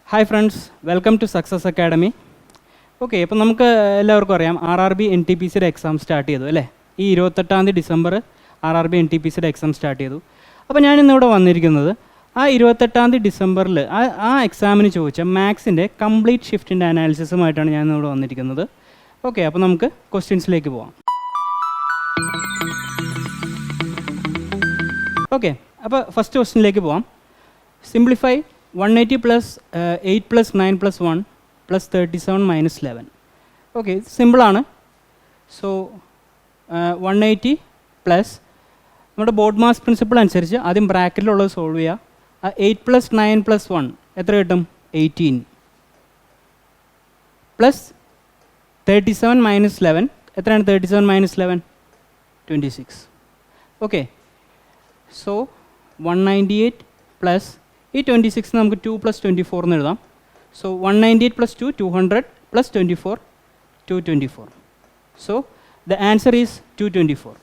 Hi friends, welcome to Success Academy. Okay, അപ്പോൾ നമുക്ക് എല്ലാവർക്കും അറിയാം RRB NTPCയുടെ എക്സാം സ്റ്റാർട്ട് ചെയ്തു അല്ലേ? ഈ 28 ഡിസംബർ RRB NTPCയുടെ എക്സാം സ്റ്റാർട്ട് ചെയ്തു. അപ്പോൾ ഞാൻ ഇന്നിവിടെ വന്നിരിക്കുന്നത് ആ 28 ഡിസംബറിൽ ആ എക്സാമിന് ചോദിച്ച മാത്സിൻ്റെ കംപ്ലീറ്റ് ഷിഫ്റ്റിൻ്റെ അനാലിസിസുമായിട്ടാണ് ഞാൻ ഇന്നിവിടെ വന്നിരിക്കുന്നത്. ഓക്കെ, അപ്പോൾ നമുക്ക് ക്വസ്റ്റ്യൻസിലേക്ക് പോവാം. ഓക്കെ, അപ്പോൾ ഫസ്റ്റ് ക്വസ്റ്റ്യനിലേക്ക് പോവാം. Simplify 180 plus 8 plus 9 plus 1 plus 37 minus 11. Okay, സിമ്പിളാണ്. സോ 180 പ്ലസ് നമ്മുടെ ബോർഡ് മാസ് പ്രിൻസിപ്പിൾ അനുസരിച്ച് ആദ്യം ബ്രാക്കറ്റിലുള്ളത് സോൾവ് ചെയ്യുക. 8 plus 9 plus 1 എത്ര കിട്ടും? 18 പ്ലസ് 37 minus 11 എത്രയാണ്? 37 minus 11 26. ഓക്കെ, സോ 198 പ്ലസ് ഈ 26 നമുക്ക് 2 പ്ലസ് 24 എന്ന് എഴുതാം. So 198 plus 2 200 plus 24 224. So the answer is 224.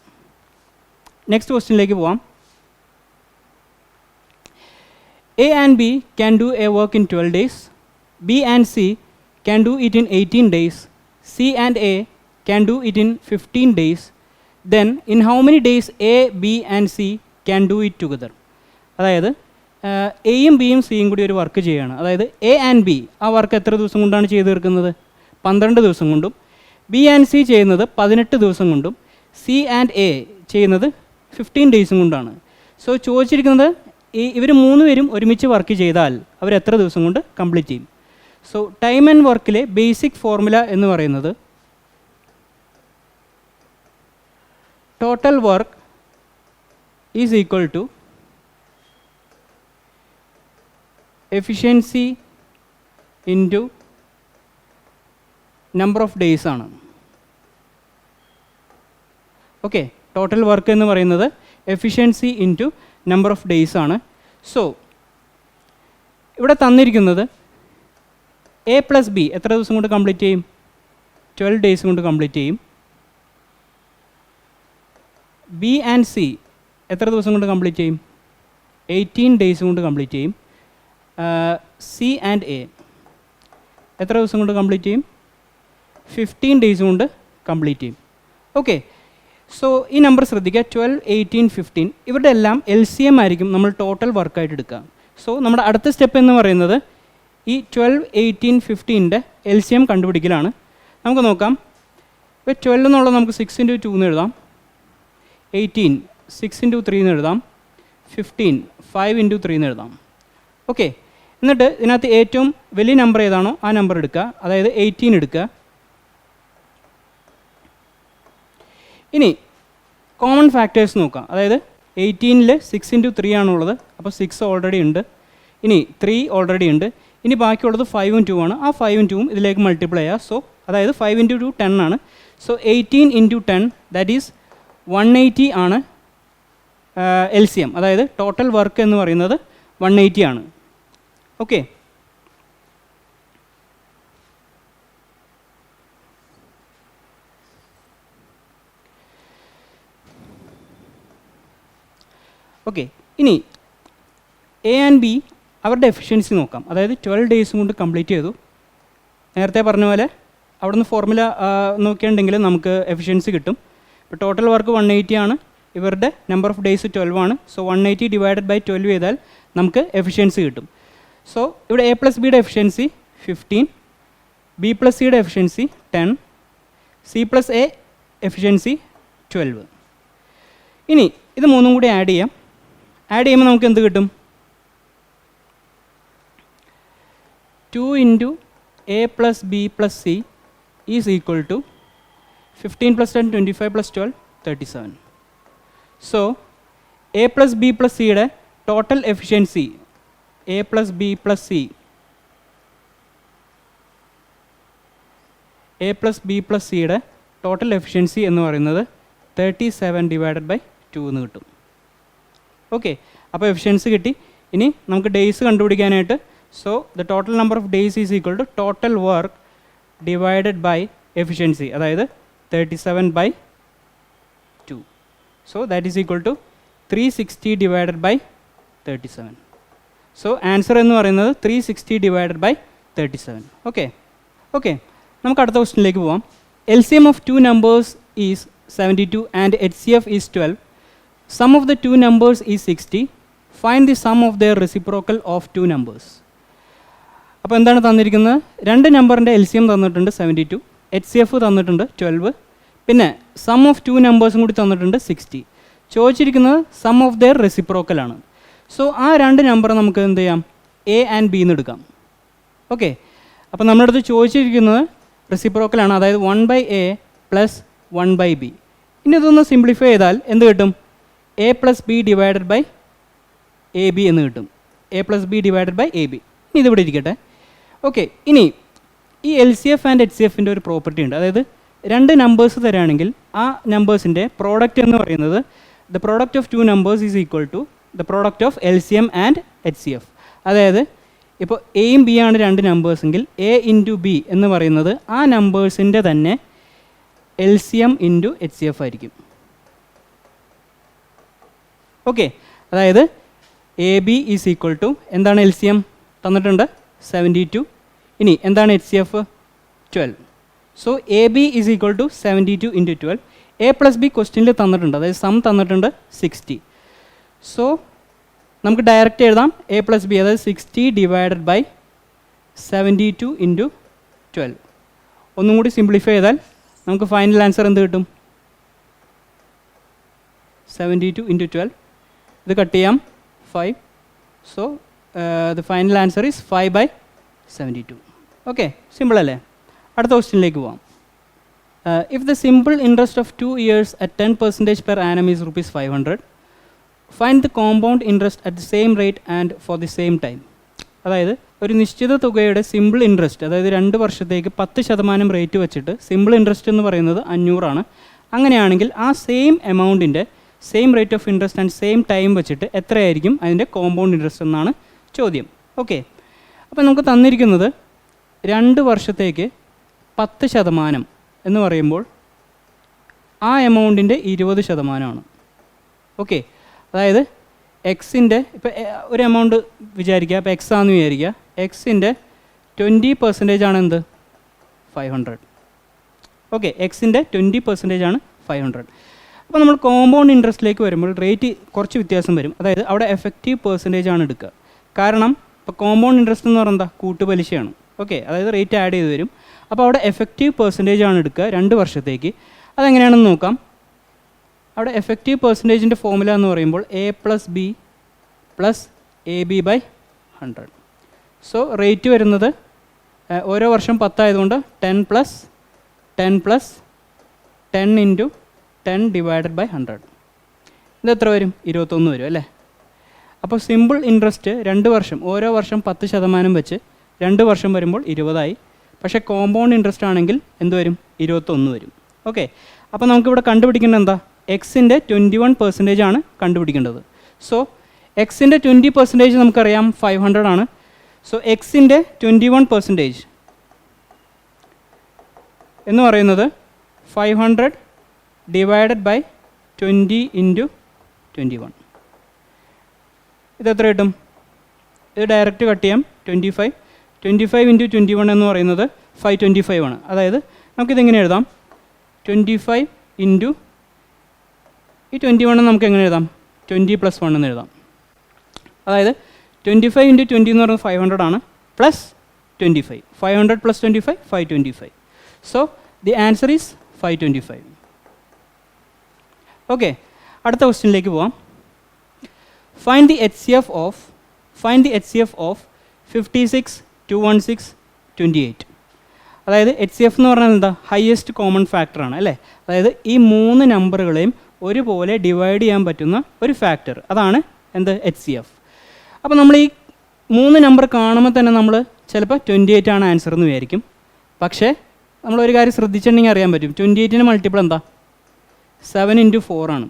Next ക്വസ്റ്റ്യനിലേക്ക് പോവാം. A and B can do a work in 12 days. B and C can do it in 18 days. C and A can do it in 15 days. Then in how many days A, B and C can do it together? അതായത് എയും ബിയും സിയും കൂടി ഒരു work ചെയ്യുകയാണ്. അതായത് A and B ആ work എത്ര ദിവസം കൊണ്ടാണ് ചെയ്ത് തീർക്കുന്നത്? 12 ദിവസം കൊണ്ടും. ബി ആൻഡ് സി ചെയ്യുന്നത് 18 ദിവസം കൊണ്ടും. സി ആൻഡ് എ ചെയ്യുന്നത് 15 ഡേയ്സും കൊണ്ടാണ്. സോ ചോദിച്ചിരിക്കുന്നത് ഇവർ 3 പേരും ഒരുമിച്ച് വർക്ക് ചെയ്താൽ അവർ എത്ര ദിവസം കൊണ്ട് കംപ്ലീറ്റ് ചെയ്യും? സോ ടൈം ആൻഡ് വർക്കിലെ ബേസിക് ഫോർമുല എന്ന് പറയുന്നത് total work is equal to efficiency into number of days ആണ്. ഓക്കെ, ടോട്ടൽ വർക്ക് എന്ന് പറയുന്നത് efficiency into number of days ആണ്. സോ ഇവിടെ തന്നിരിക്കുന്നത് എ പ്ലസ് ബി എത്ര ദിവസം കൊണ്ട് കംപ്ലീറ്റ് ചെയ്യും? 12 ഡേയ്സ് കൊണ്ട് കംപ്ലീറ്റ് ചെയ്യും. ബി ആൻഡ് സി എത്ര ദിവസം കൊണ്ട് കംപ്ലീറ്റ് ചെയ്യും? 18 ഡേയ്സ് കൊണ്ട് കംപ്ലീറ്റ് ചെയ്യും. സി ആൻഡ് എ എത്ര ദിവസം കൊണ്ട് കംപ്ലീറ്റ് ചെയ്യും? 15 ഡേയ്സ് കൊണ്ട് കംപ്ലീറ്റ് ചെയ്യും. ഓക്കെ, സോ ഈ നമ്പർ ശ്രദ്ധിക്കുക, 12, 18, 15 ഇവരുടെ എല്ലാം LCM ആയിരിക്കും നമ്മൾ ടോട്ടൽ വർക്കായിട്ട് എടുക്കുക. സോ നമ്മുടെ അടുത്ത സ്റ്റെപ്പ് എന്ന് പറയുന്നത് ഈ 12, 18, 15ൻ്റെ LCM കണ്ടുപിടിക്കലാണ്. നമുക്ക് നോക്കാം. ഇപ്പോൾ 12 എന്നുള്ളത് നമുക്ക് 6 into 2 എന്ന് എഴുതാം. 18 6 into 3 എന്ന് എഴുതാം. 15 5 into 3 എന്ന് എഴുതാം. ഓക്കെ, എന്നിട്ട് ഇതിനകത്ത് ഏറ്റവും വലിയ നമ്പർ ഏതാണോ ആ നമ്പർ എടുക്കുക, അതായത് 18 എടുക്കുക. ഇനി കോമൺ ഫാക്ടേഴ്സ് നോക്കാം. അതായത് 18ൽ 6 into 3 ആണുള്ളത്, അപ്പോൾ 6 ഓൾറെഡി ഉണ്ട്. ഇനി 3 ഓൾറെഡി ഉണ്ട്. ഇനി ബാക്കിയുള്ളത് 5ഉം 2 ആണ്. ആ 5ഉം 2ഉം ഇതിലേക്ക് മൾട്ടിപ്ലൈ ചെയ്യുക. സോ അതായത് 5 into 2 10 ആണ്. സോ 18 into 10 ദാറ്റ് ഈസ് 180 ആണ് LCM. അതായത് ടോട്ടൽ വർക്ക് എന്ന് പറയുന്നത് 180 ആണ്. ഓക്കെ, ഓക്കെ, ഇനി എ ആൻഡ് ബി അവരുടെ എഫിഷ്യൻസി നോക്കാം. അതായത് 12 ഡേയ്സ് കൊണ്ട് കംപ്ലീറ്റ് ചെയ്തു. നേരത്തെ പറഞ്ഞ പോലെ അവിടെ നിന്ന് ഫോർമുല നോക്കിയിട്ടുണ്ടെങ്കിൽ നമുക്ക് എഫിഷ്യൻസി കിട്ടും. ഇപ്പോൾ ടോട്ടൽ വർക്ക് 180 ആണ്, ഇവരുടെ നമ്പർ ഓഫ് ഡേയ്സ് 12 ആണ്. സോ 180 ഡിവൈഡഡ് ബൈ 12 ചെയ്താൽ നമുക്ക് എഫിഷ്യൻസി കിട്ടും. സോ ഇവിടെ എ പ്ലസ് ബിയുടെ എഫിഷ്യൻസി 15, ബി പ്ലസ് സിയുടെ efficiency 10, C plus A efficiency 12. ഇനി ഇത് മൂന്നും കൂടി ആഡ് ചെയ്യാം. ആഡ് ചെയ്യുമ്പോൾ നമുക്ക് എന്ത് കിട്ടും? 2 into A plus B plus C is equal to 15 plus 10 25 plus 12 37. So A plus B plus സിയുടെ total efficiency A plus B plus C A plus B plus സിയുടെ ടോട്ടൽ എഫിഷ്യൻസി എന്ന് പറയുന്നത് 37 divided by 2 എന്ന് കിട്ടും. Okay, അപ്പോൾ efficiency കിട്ടി. ഇനി നമുക്ക് ഡേയ്സ് കണ്ടുപിടിക്കാനായിട്ട് so the total number of days is equal to total work divided by efficiency, അതായത് 37 by 2. So that is equal to 360 divided by 37. So answer എന്ന് പറയുന്നത് 360 ഡിവൈഡഡ് ബൈ 37. ഓക്കെ നമുക്ക് അടുത്ത ക്വസ്റ്റ്യനിലേക്ക് പോവാം. LCM of two numbers is 72 and HCF is 12. Sum of the two numbers is 60. Find the sum of their reciprocal of two numbers. അപ്പോൾ എന്താണ് തന്നിരിക്കുന്നത്? രണ്ട് നമ്പറിൻ്റെ LCM തന്നിട്ടുണ്ട് 72, HCF തന്നിട്ടുണ്ട് 12, പിന്നെ സം ഓഫ് ടു നമ്പേഴ്സും കൂടി തന്നിട്ടുണ്ട് 60. ചോദിച്ചിരിക്കുന്നത് സം ഓഫ് ദെയർ റെസിപ്രോക്കൽ ആണ്. സോ ആ രണ്ട് നമ്പർ നമുക്ക് എന്ത് ചെയ്യാം? എ ആൻഡ് ബി എന്ന് എടുക്കാം. ഓക്കെ, അപ്പോൾ നമ്മുടെ അടുത്ത് ചോദിച്ചിരിക്കുന്നത് റെസിപ്രോക്കലാണ്, അതായത് 1/a പ്ലസ് 1/b. ഇനി ഇതൊന്ന് സിംപ്ലിഫൈ ചെയ്താൽ എന്ത് കിട്ടും? a plus B divided by A B എന്ന് കിട്ടും. a plus B divided by A B. ഇനി ഇതിവിടെ ഇരിക്കട്ടെ. ഓക്കെ, ഇനി ഈ LCF ആൻഡ് HCFൻ്റെ ഒരു പ്രോപ്പർട്ടി ഉണ്ട്. അതായത് രണ്ട് നമ്പേഴ്സ് തരാണെങ്കിൽ ആ നമ്പേഴ്സിൻ്റെ പ്രോഡക്റ്റ് എന്ന് പറയുന്നത് the product of two numbers is equal to the product of LCM and HCF. അതായത് ഇപ്പോൾ എയും ബി ആണ് രണ്ട് നമ്പേഴ്സെങ്കിൽ എ ഇൻറ്റു ബി എന്ന് പറയുന്നത് ആ നമ്പേഴ്സിൻ്റെ തന്നെ LCM ഇൻറ്റു HCF ആയിരിക്കും. ഓക്കെ, അതായത് A B is equal to എന്താണ് LCM തന്നിട്ടുണ്ട് 72, ഇനി എന്താണ് HCF 12. So A B is equal to 72 into 12. A plus B ക്വസ്റ്റ്യനിൽ തന്നിട്ടുണ്ട്, അതായത് സം തന്നിട്ടുണ്ട് 60. സോ നമുക്ക് ഡയറക്റ്റ് എഴുതാം എ പ്ലസ് ബി, അതായത് 60 ഡിവൈഡഡ് ബൈ 72 ഇൻറ്റു 12. ഒന്നും കൂടി സിംപ്ലിഫൈ ചെയ്താൽ നമുക്ക് ഫൈനൽ ആൻസർ എന്ത് കിട്ടും? 72 ഇൻറ്റു 12. ഇത് കട്ട് ചെയ്യാം 5. So the final answer is 5/72. Okay, simple അല്ലേ? അടുത്ത ക്വസ്റ്റ്യനിലേക്ക് പോവാം. If the simple interest of 2 years at 10% per annum is ₹500, find the compound interest at the same rate and for the same time. അതായത് ഒരു നിശ്ചിത തുകയുടെ simple interest, അതായത് 2 വർഷത്തേക്ക് 10% റേറ്റ് വെച്ചിട്ട് സിമ്പിൾ ഇൻട്രസ്റ്റ് എന്ന് പറയുന്നത് 500 ആണ്. അങ്ങനെയാണെങ്കിൽ ആ സെയിം എമൗണ്ടിൻ്റെ same rate of interest and same time വെച്ചിട്ട് എത്രയായിരിക്കും അതിൻ്റെ കോമ്പൗണ്ട് ഇൻട്രസ്റ്റ് എന്നാണ് ചോദ്യം. ഓക്കെ, അപ്പോൾ നമുക്ക് തന്നിരിക്കുന്നത് 2 വർഷത്തേക്ക് 10% എന്ന് പറയുമ്പോൾ ആ എമൗണ്ടിൻ്റെ 20%. ഓക്കെ, അതായത് എക്സിൻ്റെ ഇപ്പോൾ ഒരു എമൗണ്ട് വിചാരിക്കുക, അപ്പോൾ എക്സ് ആണെന്ന് വിചാരിക്കുക. എക്സിൻ്റെ 20% ആണ് എന്ത്? 500. ഓക്കെ, എക്സിൻ്റെ 20% ആണ് 500. അപ്പോൾ നമ്മൾ കോമ്പൗണ്ട് ഇൻട്രസ്റ്റിലേക്ക് വരുമ്പോൾ റേറ്റ് കുറച്ച് വ്യത്യാസം വരും. അതായത് അവിടെ എഫക്റ്റീവ് പെർസെൻറ്റേജ് ആണ് എടുക്കുക. കാരണം ഇപ്പോൾ കോമ്പൗണ്ട് ഇൻട്രസ്റ്റ് എന്ന് പറയുന്നത് കൂട്ടുപലിശയാണ്. ഓക്കെ, അതായത് റേറ്റ് ആഡ് ചെയ്ത് വരും. അപ്പോൾ അവിടെ എഫക്റ്റീവ് പെർസെൻറ്റേജ് ആണ് എടുക്കുക 2 വർഷത്തേക്ക്. അതെങ്ങനെയാണെന്ന് നോക്കാം. അവിടെ എഫക്റ്റീവ് പെർസെൻറ്റേജിൻ്റെ ഫോമുല എന്ന് പറയുമ്പോൾ A plus B plus A B by 100. So rate വരുന്നത് ഓരോ വർഷം 10 ആയതുകൊണ്ട് 10 plus 10 plus 10 into 10 divided by 100. ഇത് എത്ര വരും? 21 വരും അല്ലേ? അപ്പോൾ സിമ്പിൾ ഇൻട്രസ്റ്റ് 2 വർഷം, ഓരോ വർഷം 10% വെച്ച് 2 വർഷം വരുമ്പോൾ 20 ആയി. പക്ഷേ കോമ്പൗണ്ട് ഇൻട്രസ്റ്റ് ആണെങ്കിൽ എന്ത് വരും? 21 വരും. ഓക്കെ, അപ്പോൾ നമുക്കിവിടെ കണ്ടുപിടിക്കേണ്ടത് എന്താ? എക്സിൻ്റെ 21% ആണ് കണ്ടുപിടിക്കേണ്ടത്. സോ എക്സിൻ്റെ 20% നമുക്കറിയാം 500 ആണ്. സോ എക്സിൻ്റെ 21% എന്ന് പറയുന്നത് 500 ഡിവൈഡഡ് ബൈ 20 ഇൻറ്റു 21. ഇതെത്ര കിട്ടും? ഇത് ഡയറക്റ്റ് കട്ട് ചെയ്യാം. 25 ഇൻറ്റു 21 എന്ന് പറയുന്നത് 525 ആണ്. അതായത് നമുക്കിതെങ്ങനെ എഴുതാം? 25 ഇൻറ്റു ഈ 21 നമുക്ക് എങ്ങനെ എഴുതാം? 20 + 1 എന്ന് എഴുതാം. അതായത് 25 ഇൻറ്റു 20 എന്ന് പറയുന്നത് 500 ആണ്, plus 25. 500 + 25 525. So the answer is 525. Okay, അടുത്ത ക്വസ്റ്റ്യനിലേക്ക് പോവാം. Find the HCF of 56, 216, 28. അതായത് HCF എന്ന് പറഞ്ഞാൽ എന്താ? ഹയസ്റ്റ് കോമൺ ഫാക്ടറാണ് അല്ലേ? അതായത് ഈ 3 നമ്പറുകളെയും ഒരുപോലെ ഡിവൈഡ് ചെയ്യാൻ പറ്റുന്ന ഒരു ഫാക്ടർ, അതാണ് എന്ത്? HCF. അപ്പോൾ നമ്മൾ ഈ 3 നമ്പർ കാണുമ്പോൾ തന്നെ നമ്മൾ ചിലപ്പോൾ 28 ആണ് ആൻസർ എന്ന് വിചാരിക്കും. പക്ഷേ നമ്മളൊരു കാര്യം ശ്രദ്ധിച്ചിട്ടുണ്ടെങ്കിൽ അറിയാൻ പറ്റും, 28ന് മൾട്ടിപ്പിൾ എന്താ? 7 ഇൻറ്റു 4 ആണ്.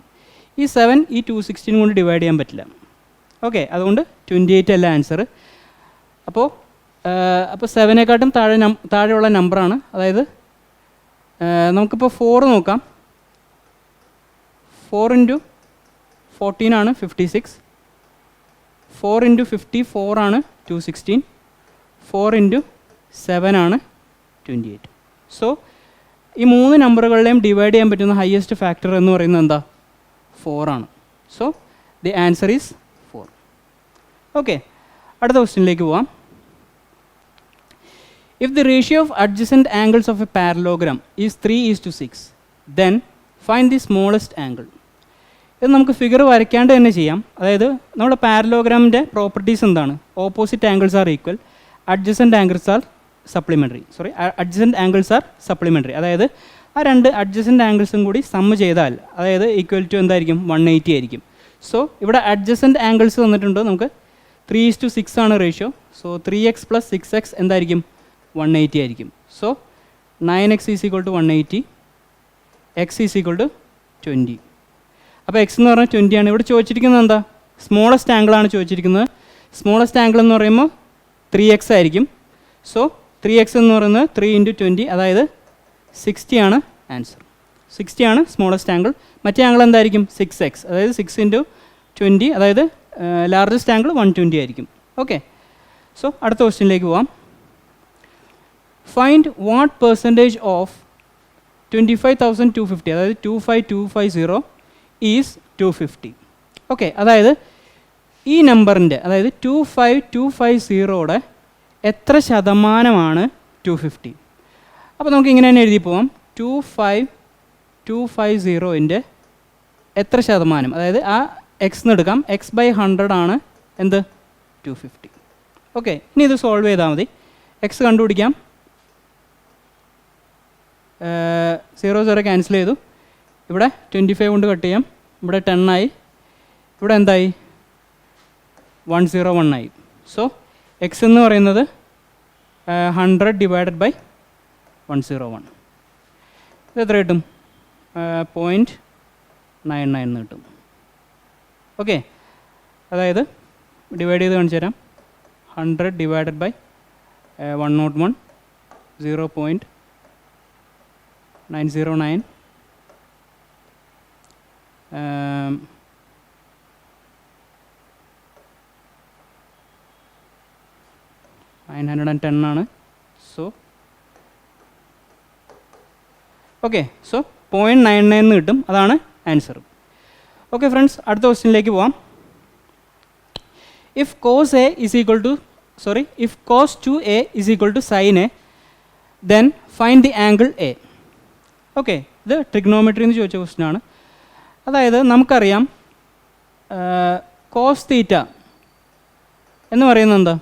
ഈ 7 ഈ 216 കൊണ്ട് ഡിവൈഡ് ചെയ്യാൻ പറ്റില്ല. ഓക്കെ, അതുകൊണ്ട് 28 അല്ല ആൻസർ. അപ്പോൾ 7നെക്കാട്ടും താഴെയുള്ള നമ്പറാണ്. അതായത് നമുക്കിപ്പോൾ 4 നോക്കാം. 4 ഇൻറ്റു 14 ആണ് 56. 4 ഇൻറ്റു 54 ആണ് 216, 4 ഇൻറ്റു 7 ആണ് 28. സോ ഈ 3 നമ്പറുകളെയും ഡിവൈഡ് ചെയ്യാൻ പറ്റുന്ന ഹയസ്റ്റ് ഫാക്ടർ എന്ന് പറയുന്നത് എന്താ? 4 ആണ്. So the answer is 4. Okay, അടുത്ത ക്വസ്റ്റ്യനിലേക്ക് പോവാം. If the ratio of adjacent angles of a parallelogram is 3:6, then find the smallest angle. ഇത് നമുക്ക് ഫിഗർ വരയ്ക്കാണ്ട് തന്നെ ചെയ്യാം. അതായത് നമ്മുടെ പാരലോഗ്രാമിൻ്റെ പ്രോപ്പർട്ടീസ് എന്താണ്? Opposite angles are equal, adjacent angles are supplementary. Adjacent angles are supplementary. അതായത് ആ രണ്ട് അഡ്ജസൻറ്റ് ആംഗിൾസും കൂടി സമ്മ് ചെയ്താൽ അതായത് ഈക്വൽ ടു എന്തായിരിക്കും? 180 ആയിരിക്കും. സോ ഇവിടെ അഡ്ജസൻറ്റ് ആംഗിൾസ് തന്നിട്ടുണ്ട് നമുക്ക്. 3:6 ആണ് റേഷ്യോ. സോ 3x + 6x എന്തായിരിക്കും? 180 ആയിരിക്കും. So 9x = 180, x = 20. അപ്പോൾ എക്സ് എന്ന് പറഞ്ഞാൽ 20 ആണ്. ഇവിടെ ചോദിച്ചിരിക്കുന്നത് എന്താ? സ്മോളസ്റ്റ് ആംഗിളാണ് ചോദിച്ചിരിക്കുന്നത്. സ്മോളസ്റ്റ് ആംഗിൾ എന്ന് പറയുമ്പോൾ 3x ആയിരിക്കും. സോ 3x എന്ന് പറയുന്നത് 3 × 20, അതായത് 60 ആണ് ആൻസർ. 60 ആണ് സ്മോളസ്റ്റ് ആംഗിൾ. മറ്റേ ആംഗിൾ എന്തായിരിക്കും? 6x, അതായത് 6 × 20, അതായത് ലാർജസ്റ്റ് ആംഗിൾ 120 ആയിരിക്കും. ഓക്കെ, സോ അടുത്ത ക്വസ്റ്റ്യനിലേക്ക് പോവാം. ഫൈൻഡ് വാട്ട് പെർസെൻറ്റേജ് ഓഫ് 25,250, അതായത് 25250 ഈസ് 250. ഓക്കെ, അതായത് ഈ നമ്പറിൻ്റെ, അതായത് 25250യുടെ എത്ര ശതമാനമാണ് 250? അപ്പോൾ നമുക്ക് ഇങ്ങനെ തന്നെ എഴുതി പോവാം. 25250ൻ്റെ എത്ര ശതമാനം, അതായത് ആ എക്സ് എന്ന് എടുക്കാം. x/100 ആണ് എന്ത്? 250. ഓക്കെ, ഇനി ഇത് സോൾവ് ചെയ്താൽ മതി. എക്സ് കണ്ടുപിടിക്കാം. 0 ക്യാൻസൽ ചെയ്തു. ഇവിടെ 25 കൊണ്ട് കട്ട് ചെയ്യാം. ഇവിടെ 10 ആയി. ഇവിടെ എന്തായി? 101 ആയി. സോ എക്സ് എന്ന് പറയുന്നത് 100 / 101. ഇത് എത്ര കിട്ടും? 0.99 എന്ന് കിട്ടും. ഓക്കെ, അതായത് ഡിവൈഡ് ചെയ്ത് കാണിച്ചു തരാം. 100 / 101, 0.909, 910 ആണ്. സോ ഓക്കെ, സോ 0.99 എന്ന് കിട്ടും. അതാണ് ആൻസർ. ഓക്കെ ഫ്രണ്ട്സ്, അടുത്ത ക്വസ്റ്റ്യനിലേക്ക് പോവാം. If cos 2a is equal to sin a, then find the angle a. Okay, ഇത് ട്രിഗ്നോമെട്രി എന്ന് ചോദിച്ച ക്വസ്റ്റ്യൻ ആണ്. അതായത് നമുക്കറിയാം കോസ് തീറ്റ എന്ന് പറയുന്നത് എന്താ?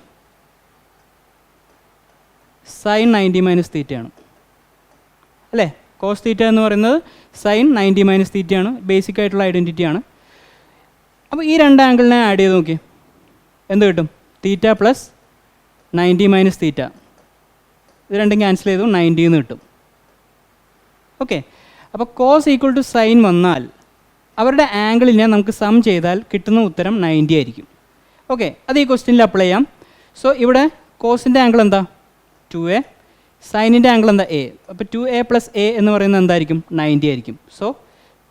സൈൻ 90 - തീറ്റയാണ് അല്ലേ? കോസ് തീറ്റ എന്ന് പറയുന്നത് സൈൻ 90 - തീറ്റയാണ്. ബേസിക് ആയിട്ടുള്ള ഐഡൻറ്റിറ്റി ആണ്. അപ്പോൾ ഈ രണ്ട് ആംഗിളിനെ ആഡ് ചെയ്ത് നോക്കി, എന്ത് കിട്ടും? തീറ്റ പ്ലസ് 90 - തീറ്റ. ഇത് രണ്ടും ക്യാൻസൽ ചെയ്തു 90 എന്ന് കിട്ടും. ഓക്കെ, അപ്പോൾ കോസ് ഈക്വൽ ടു സൈൻ വന്നാൽ അവരുടെ ആംഗിളിനെ നമുക്ക് സം ചെയ്താൽ കിട്ടുന്ന ഉത്തരം 90 ആയിരിക്കും. ഓക്കെ, അത് ഈ ക്വസ്റ്റ്യനിൽ അപ്ലൈ ചെയ്യാം. സോ ഇവിടെ കോസിൻ്റെ ആംഗിൾ എന്താ? 2a. സൈനിൻ്റെ ആംഗിൾ എന്താ? a. അപ്പോൾ 2a + a എന്ന് പറയുന്നത് എന്തായിരിക്കും? 90 ആയിരിക്കും. So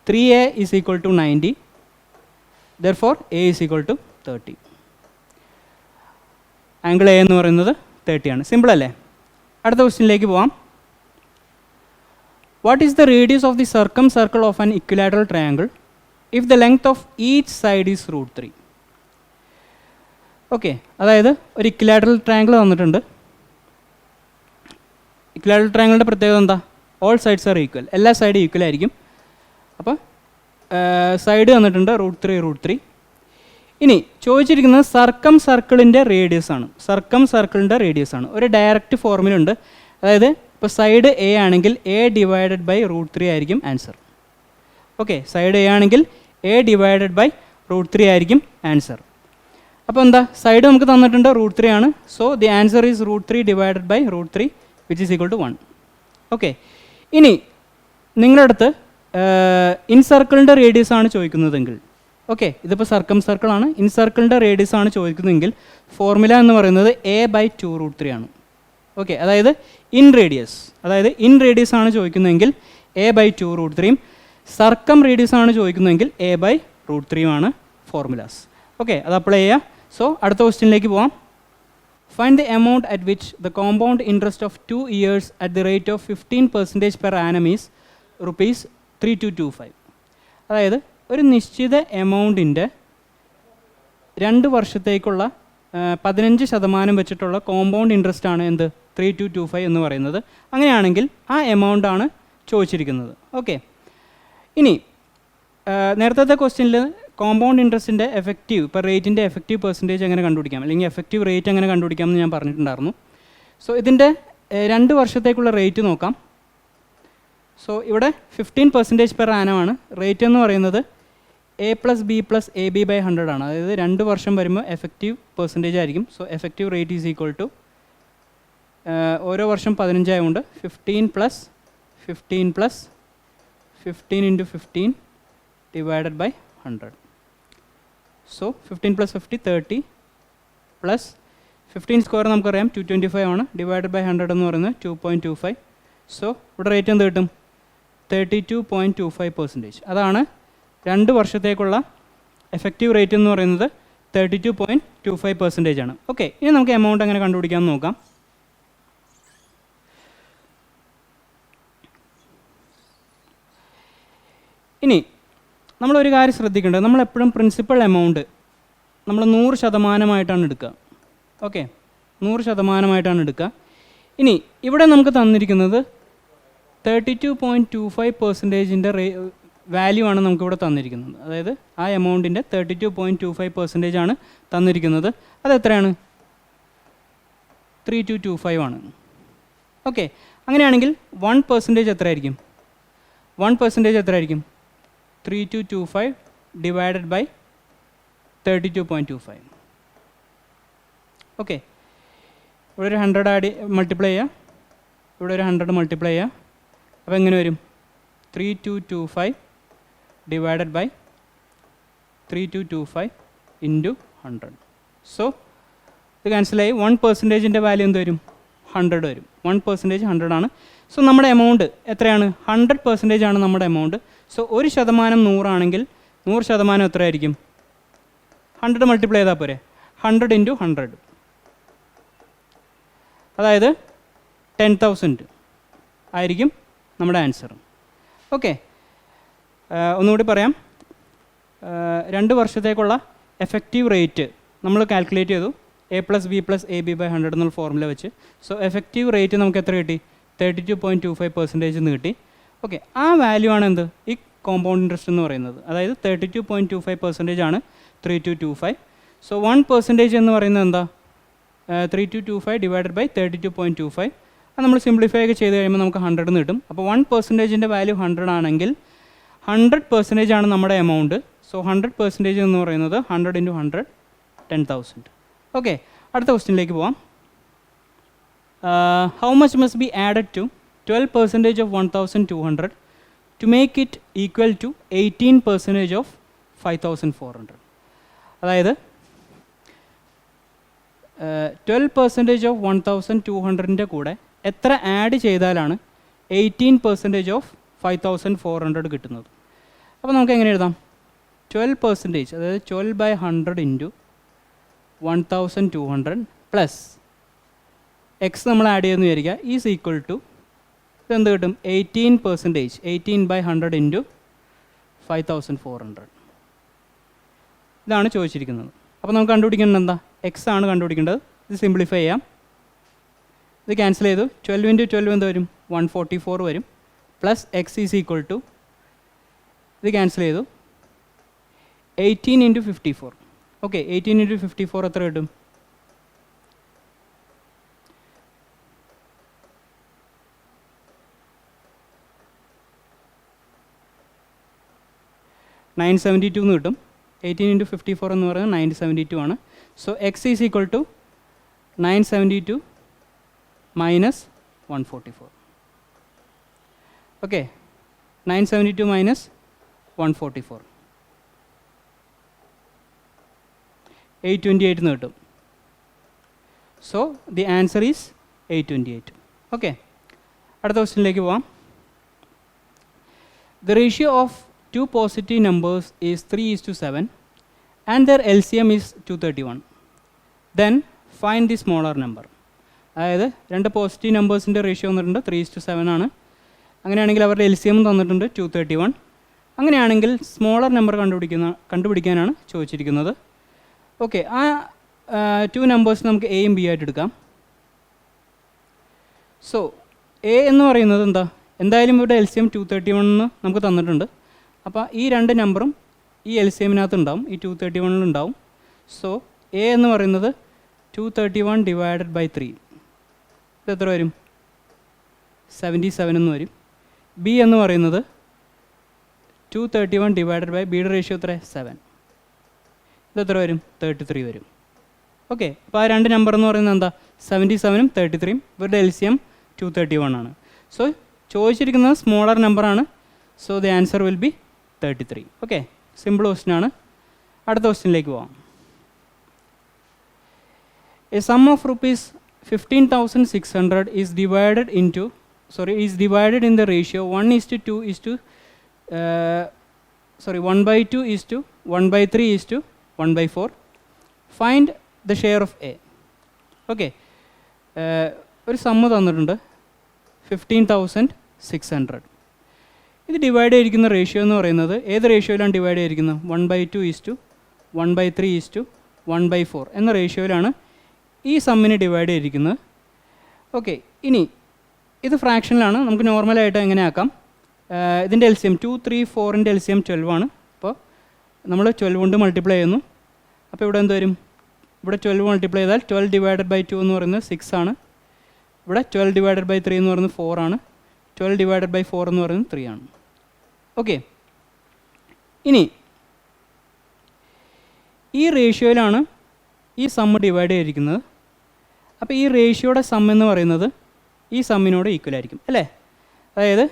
3a = 90. Therefore a = 30. Angle a എന്ന് പറയുന്നത് 30 ആണ്. സിമ്പിൾ അല്ലേ? അടുത്ത ക്വസ്റ്റ്യനിലേക്ക് പോവാം. What is the radius of the circle of an equilateral triangle if the length of each side is √3? Okay, അതായത് ഒരു ഇക്വിലാറ്ററൽ ട്രയാങ്കിൾ തന്നിട്ടുണ്ട്. ഇക്വിലാറ്ററൽ ട്രയാങ്കിളിൻ്റെ പ്രത്യേകത എന്താ? All sides are equal. എല്ലാ സൈഡും ഈക്വൽ ആയിരിക്കും. അപ്പോൾ സൈഡ് തന്നിട്ടുണ്ട് √3. ഇനി ചോദിച്ചിരിക്കുന്നത് സർക്കിളിൻ്റെ റേഡിയസ് ആണ്. സർക്കിളിൻ്റെ റേഡിയസ് ആണ്. ഒരു ഡയറക്റ്റ് ഫോർമുല ഉണ്ട്. അതായത് ഇപ്പോൾ സൈഡ് എ ആണെങ്കിൽ a / √3 ആയിരിക്കും ആൻസർ. ഓക്കെ, സൈഡ് എ ആണെങ്കിൽ a / √3 ആയിരിക്കും ആൻസർ. അപ്പോൾ എന്താ? സൈഡ് നമുക്ക് തന്നിട്ടുണ്ട് √3 ആണ്. So the answer is √3 / √3 which is equal to 1. Okay, ഇനി നിങ്ങളുടെ അടുത്ത് ഇൻസർക്കിളിൻ്റെ റേഡിയസ് ആണ് ചോദിക്കുന്നതെങ്കിൽ, ഓക്കെ, ഇതിപ്പോൾ സർക്കിളാണ്, ഇൻസർക്കിളിൻ്റെ റേഡിയസ് ആണ് ചോദിക്കുന്നതെങ്കിൽ ഫോർമുല എന്ന് പറയുന്നത് a/2 √3 ആണ്. ഓക്കെ, അതായത് ഇൻ റേഡിയസ് ആണ് ചോദിക്കുന്നതെങ്കിൽ a/2 √3, സർക്കം റേഡിയസ് ആണ് ചോദിക്കുന്നതെങ്കിൽ a/√3 ആണ് ഫോർമുലാസ്. ഓക്കെ, അത് അപ്ലൈ ചെയ്യുക. സോ അടുത്ത ക്വസ്റ്റ്യനിലേക്ക് പോവാം. Find the amount at which the compound interest of 2 years at the rate of 15% per annum is ₹3225. അതായത് ഒരു നിശ്ചിത എമൗണ്ടിൻ്റെ 2 വർഷത്തേക്കുള്ള 15% വെച്ചിട്ടുള്ള കോമ്പൗണ്ട് ഇൻട്രസ്റ്റ് ആണ് എന്ത് 3225 എന്ന് പറയുന്നത്. അങ്ങനെയാണെങ്കിൽ ആ എമൗണ്ട് ആണ് ചോദിച്ചിരിക്കുന്നത്. ഓക്കെ, ഇനി നേരത്തെ ക്വസ്റ്റ്യനിൽ കോമ്പൗണ്ട് ഇൻട്രസ്റ്റിൻ്റെ എഫക്റ്റീവ് ഇപ്പോൾ റേറ്റിൻ്റെ എഫക്റ്റീവ് പെർസെൻറ്റേജ് എങ്ങനെ കണ്ടുപിടിക്കാം, അല്ലെങ്കിൽ എഫക്റ്റീവ് റേറ്റ് എങ്ങനെ കണ്ടുപിടിക്കാം എന്ന് ഞാൻ പറഞ്ഞിട്ടുണ്ടായിരുന്നു. സോ ഇതിൻ്റെ 2 വർഷത്തേക്കുള്ള റേറ്റ് നോക്കാം. സോ ഇവിടെ 15% പെർ ആനമാണ്. റേറ്റ് എന്ന് പറയുന്നത് A+B+AB/100 ആണ്. അതായത് 2 വർഷം വരുമ്പോൾ എഫക്റ്റീവ് പെർസെൻറ്റേജ് ആയിരിക്കും. So effective rate is equal to ഓരോ വർഷം 15 ആയതുകൊണ്ട് 15 × 15 divided by 100. So 15 + 50 30 plus 15 square നമുക്കറിയാം 225 ആണ്. ഡിവൈഡഡ് ബൈ 100 എന്ന് പറയുന്നത് 2.25. സോ ഇവിടെ റേറ്റ് എന്ത് കിട്ടും 32.25%. അതാണ് 2 വർഷത്തേക്കുള്ള എഫക്റ്റീവ് റേറ്റ് എന്ന് പറയുന്നത് 32.25% ആണ്. ഓക്കെ, ഇനി നമുക്ക് എമൗണ്ട് എങ്ങനെ കണ്ടുപിടിക്കാമെന്ന് നോക്കാം. ഇനി നമ്മളൊരു കാര്യം ശ്രദ്ധിക്കേണ്ടത്, നമ്മളെപ്പോഴും പ്രിൻസിപ്പൽ എമൗണ്ട് നമ്മൾ 100% എടുക്കുക. ഓക്കെ, 100% എടുക്കുക. ഇനി ഇവിടെ നമുക്ക് തന്നിരിക്കുന്നത് 32.25% വാല്യൂ ആണ് നമുക്കിവിടെ തന്നിരിക്കുന്നത്. അതായത് ആ എമൗണ്ടിൻ്റെ 32.25% ആണ് തന്നിരിക്കുന്നത്. അതെത്രയാണ് 3225 ആണ്. ഓക്കെ, അങ്ങനെയാണെങ്കിൽ 1% എത്രയായിരിക്കും? 1% എത്രയായിരിക്കും? 3225 divided by 32.25. ഓക്കെ, ഇവിടെ ഒരു 100 മൾട്ടിപ്ലൈ ചെയ്യുക, ഇവിടെ ഒരു 100 മൾട്ടിപ്ലൈ ചെയ്യുക. അപ്പോൾ എങ്ങനെ വരും? 3225 divided by 3225 into 100. സോ ഇത് ക്യാൻസലായി. 1%ൻ്റെ വാല്യൂ എന്ത് വരും? 100 വരും. 1% 100 ആണ്. സോ നമ്മുടെ എമൗണ്ട് എത്രയാണ്? 100% ആണ് നമ്മുടെ എമൗണ്ട്. സോ 1% 100 ആണെങ്കിൽ 100% എത്രയായിരിക്കും? 100 മൾട്ടിപ്ലൈ ചെയ്താൽ പോരെ? 100 × 100, അതായത് 10,000 ആയിരിക്കും നമ്മുടെ ആൻസർ. ഓക്കെ, ഒന്നുകൂടി പറയാം. 2 വർഷത്തേക്കുള്ള എഫക്റ്റീവ് റേറ്റ് നമ്മൾ കാൽക്കുലേറ്റ് ചെയ്തു A+B+AB/100 എന്നുള്ള ഫോർമുല വെച്ച്. സോ എഫക്റ്റീവ് റേറ്റ് നമുക്ക് എത്ര കിട്ടി? 32.25% എന്ന് കിട്ടി. ഓക്കെ, ആ വാല്യൂ ആണ് എന്ത് ഈ കോമ്പൗണ്ട് ഇൻട്രസ്റ്റ് എന്ന് പറയുന്നത്. അതായത് 32.25% ആണ് 3225. സോ 1% എന്ന് പറയുന്നത് എന്താ? 3225 divided by 32.25. അത് നമ്മൾ സിംപ്ലിഫൈ ഒക്കെ ചെയ്ത് കഴിയുമ്പോൾ നമുക്ക് 100 എന്ന് കിട്ടും. അപ്പോൾ 1%ൻ്റെ വാല്യൂ 100 ആണെങ്കിൽ 100% ആണ് നമ്മുടെ എമൗണ്ട്. സോ 100% എന്ന് പറയുന്നത് 100 × 100 10,000. ഓക്കെ, അടുത്ത ക്വസ്റ്റ്യനിലേക്ക് പോവാം. How much must be added to 12% of 1,200 to make it equal to 18% of 5,400? അതായത് 12% of 1,200ൻ്റെ കൂടെ എത്ര ആഡ് ചെയ്താലാണ് 18% of 5,400 കിട്ടുന്നത്? അപ്പോൾ നമുക്ക് എങ്ങനെ എഴുതാം? 12%, അതായത് 12/100 into 1,200 പ്ലസ് എക്സ് നമ്മൾ ആഡ് ചെയ്യുമെന്ന് വിചാരിക്കുക ഈസ് ഈക്വൽ ടു ഇതെന്ത് കിട്ടും? 18%, 18/100 into 5,400. ഇതാണ് ചോദിച്ചിരിക്കുന്നത്. അപ്പോൾ നമുക്ക് കണ്ടുപിടിക്കേണ്ടത് എന്താ? എക്സ് ആണ് കണ്ടുപിടിക്കേണ്ടത്. ഇത് സിംപ്ലിഫൈ ചെയ്യാം. ഇത് ക്യാൻസൽ ചെയ്തു. 12 × 12 എന്ത് വരും? 144 വരും. Plus X is equal to ഇത് ക്യാൻസൽ ചെയ്തു 18 × 54. ഓക്കെ, 18 × 54 എത്ര കിട്ടും? 972 എന്ന് കിട്ടും. 18 × 54 എന്ന് പറയുന്നത് 972 ആണ്. So X is equal to 972 minus 144. Okay, 972 minus 144 828 എന്ന് കിട്ടും. So the answer is 828. Okay, അടുത്ത ക്വസ്റ്റ്യനിലേക്ക് പോവാം. The ratio of two positive numbers is 3:7 and their LCM is 231. Then find the smaller number. അതായത് രണ്ട് പോസിറ്റീവ് നമ്പേഴ്സിൻ്റെ റേഷ്യോ തന്നിട്ടുണ്ട് 3:7 ആണ്. അങ്ങനെയാണെങ്കിൽ അവരുടെ LCM തന്നിട്ടുണ്ട് 231. അങ്ങനെയാണെങ്കിൽ സ്മോളർ നമ്പർ കണ്ടുപിടിക്കാനാണ് ചോദിച്ചിരിക്കുന്നത്. ഓക്കെ, ആ 2 നമ്പേഴ്സ് നമുക്ക് എയും ബി ആയിട്ട് എടുക്കാം. സോ എ എന്ന് പറയുന്നത് എന്തായാലും ഇവിടെ LCM 231 നമുക്ക് തന്നിട്ടുണ്ട്. അപ്പോൾ ഈ രണ്ട് നമ്പറും ഈ LCMനകത്ത് ഉണ്ടാവും, ഈ 231 ഉണ്ടാവും. സോ എ എന്ന് പറയുന്നത് 231 ഡിവൈഡഡ് ബൈ 3, ഇത് എത്ര വരും? 77 എന്ന് വരും. ബി എന്ന് പറയുന്നത് 231 ഡിവൈഡഡ് ബൈ ബിയുടെ റേഷ്യോ എത്ര? 7, ഇത് എത്ര വരും? 33 വരും. ഓക്കെ, അപ്പോൾ ആ രണ്ട് നമ്പർ എന്ന് പറയുന്നത് 77ഉം 33ഉം. ഇവരുടെ LCM 231 ആണ്. സോ ചോദിച്ചിരിക്കുന്നത് സ്മോളർ നമ്പറാണ്. So the answer will be 33. Okay, simple question ആണ്. അടുത്ത ക്വസ്റ്റ്യനിലേക്ക് പോവാം. A sum of rupees 15,600 is divided in the ratio 1:2 1/2 1/4. Find the share of A. Okay, ഒരു സമ്മ് തന്നിട്ടുണ്ട് 15,600. ഇത് ഡിവൈഡ് ചെയ്തിരിക്കുന്ന റേഷ്യോ എന്ന് പറയുന്നത് ഏത് റേഷ്യോയിലാണ് ഡിവൈഡ് ചെയ്തിരിക്കുന്നത്? 1/2 1/3 1/4 എന്ന റേഷ്യോയിലാണ് ഈ സമ്മിനെ ഡിവൈഡ് ചെയ്തിരിക്കുന്നത്. ഓക്കെ, ഇനി ഇത് ഫ്രാക്ഷനിലാണ്. നമുക്ക് നോർമലായിട്ട് എങ്ങനെ ആക്കാം? ഇതിൻ്റെ LCM 2, 3, 4ൻ്റെ LCM 12 ആണ്. അപ്പോൾ നമ്മൾ 12 കൊണ്ട് മൾട്ടിപ്ലൈ ചെയ്യുന്നു. അപ്പോൾ ഇവിടെ എന്ത് വരും? ഇവിടെ 12 മൾട്ടിപ്ലൈ ചെയ്താൽ 12 ഡിവൈഡഡ് ബൈ 2 എന്ന് പറയുന്നത് 6 ആണ്. ഇവിടെ 12 ഡിവൈഡഡ് ബൈ 3 എന്ന് പറയുന്നത് 4 ആണ്. 12 ഡിവൈഡഡ് ബൈ 4 എന്ന് പറയുന്നത് 3 ആണ്. ഓക്കെ, ഇനി ഈ റേഷ്യോയിലാണ് ഈ സമ്മ് ഡിവൈഡ് ചെയ്തിരിക്കുന്നത്. അപ്പോൾ ഈ റേഷ്യോയുടെ സം എന്ന് പറയുന്നത് ഈ സമ്മിനോട് ഈക്വൽ ആയിരിക്കും അല്ലേ? അതായത്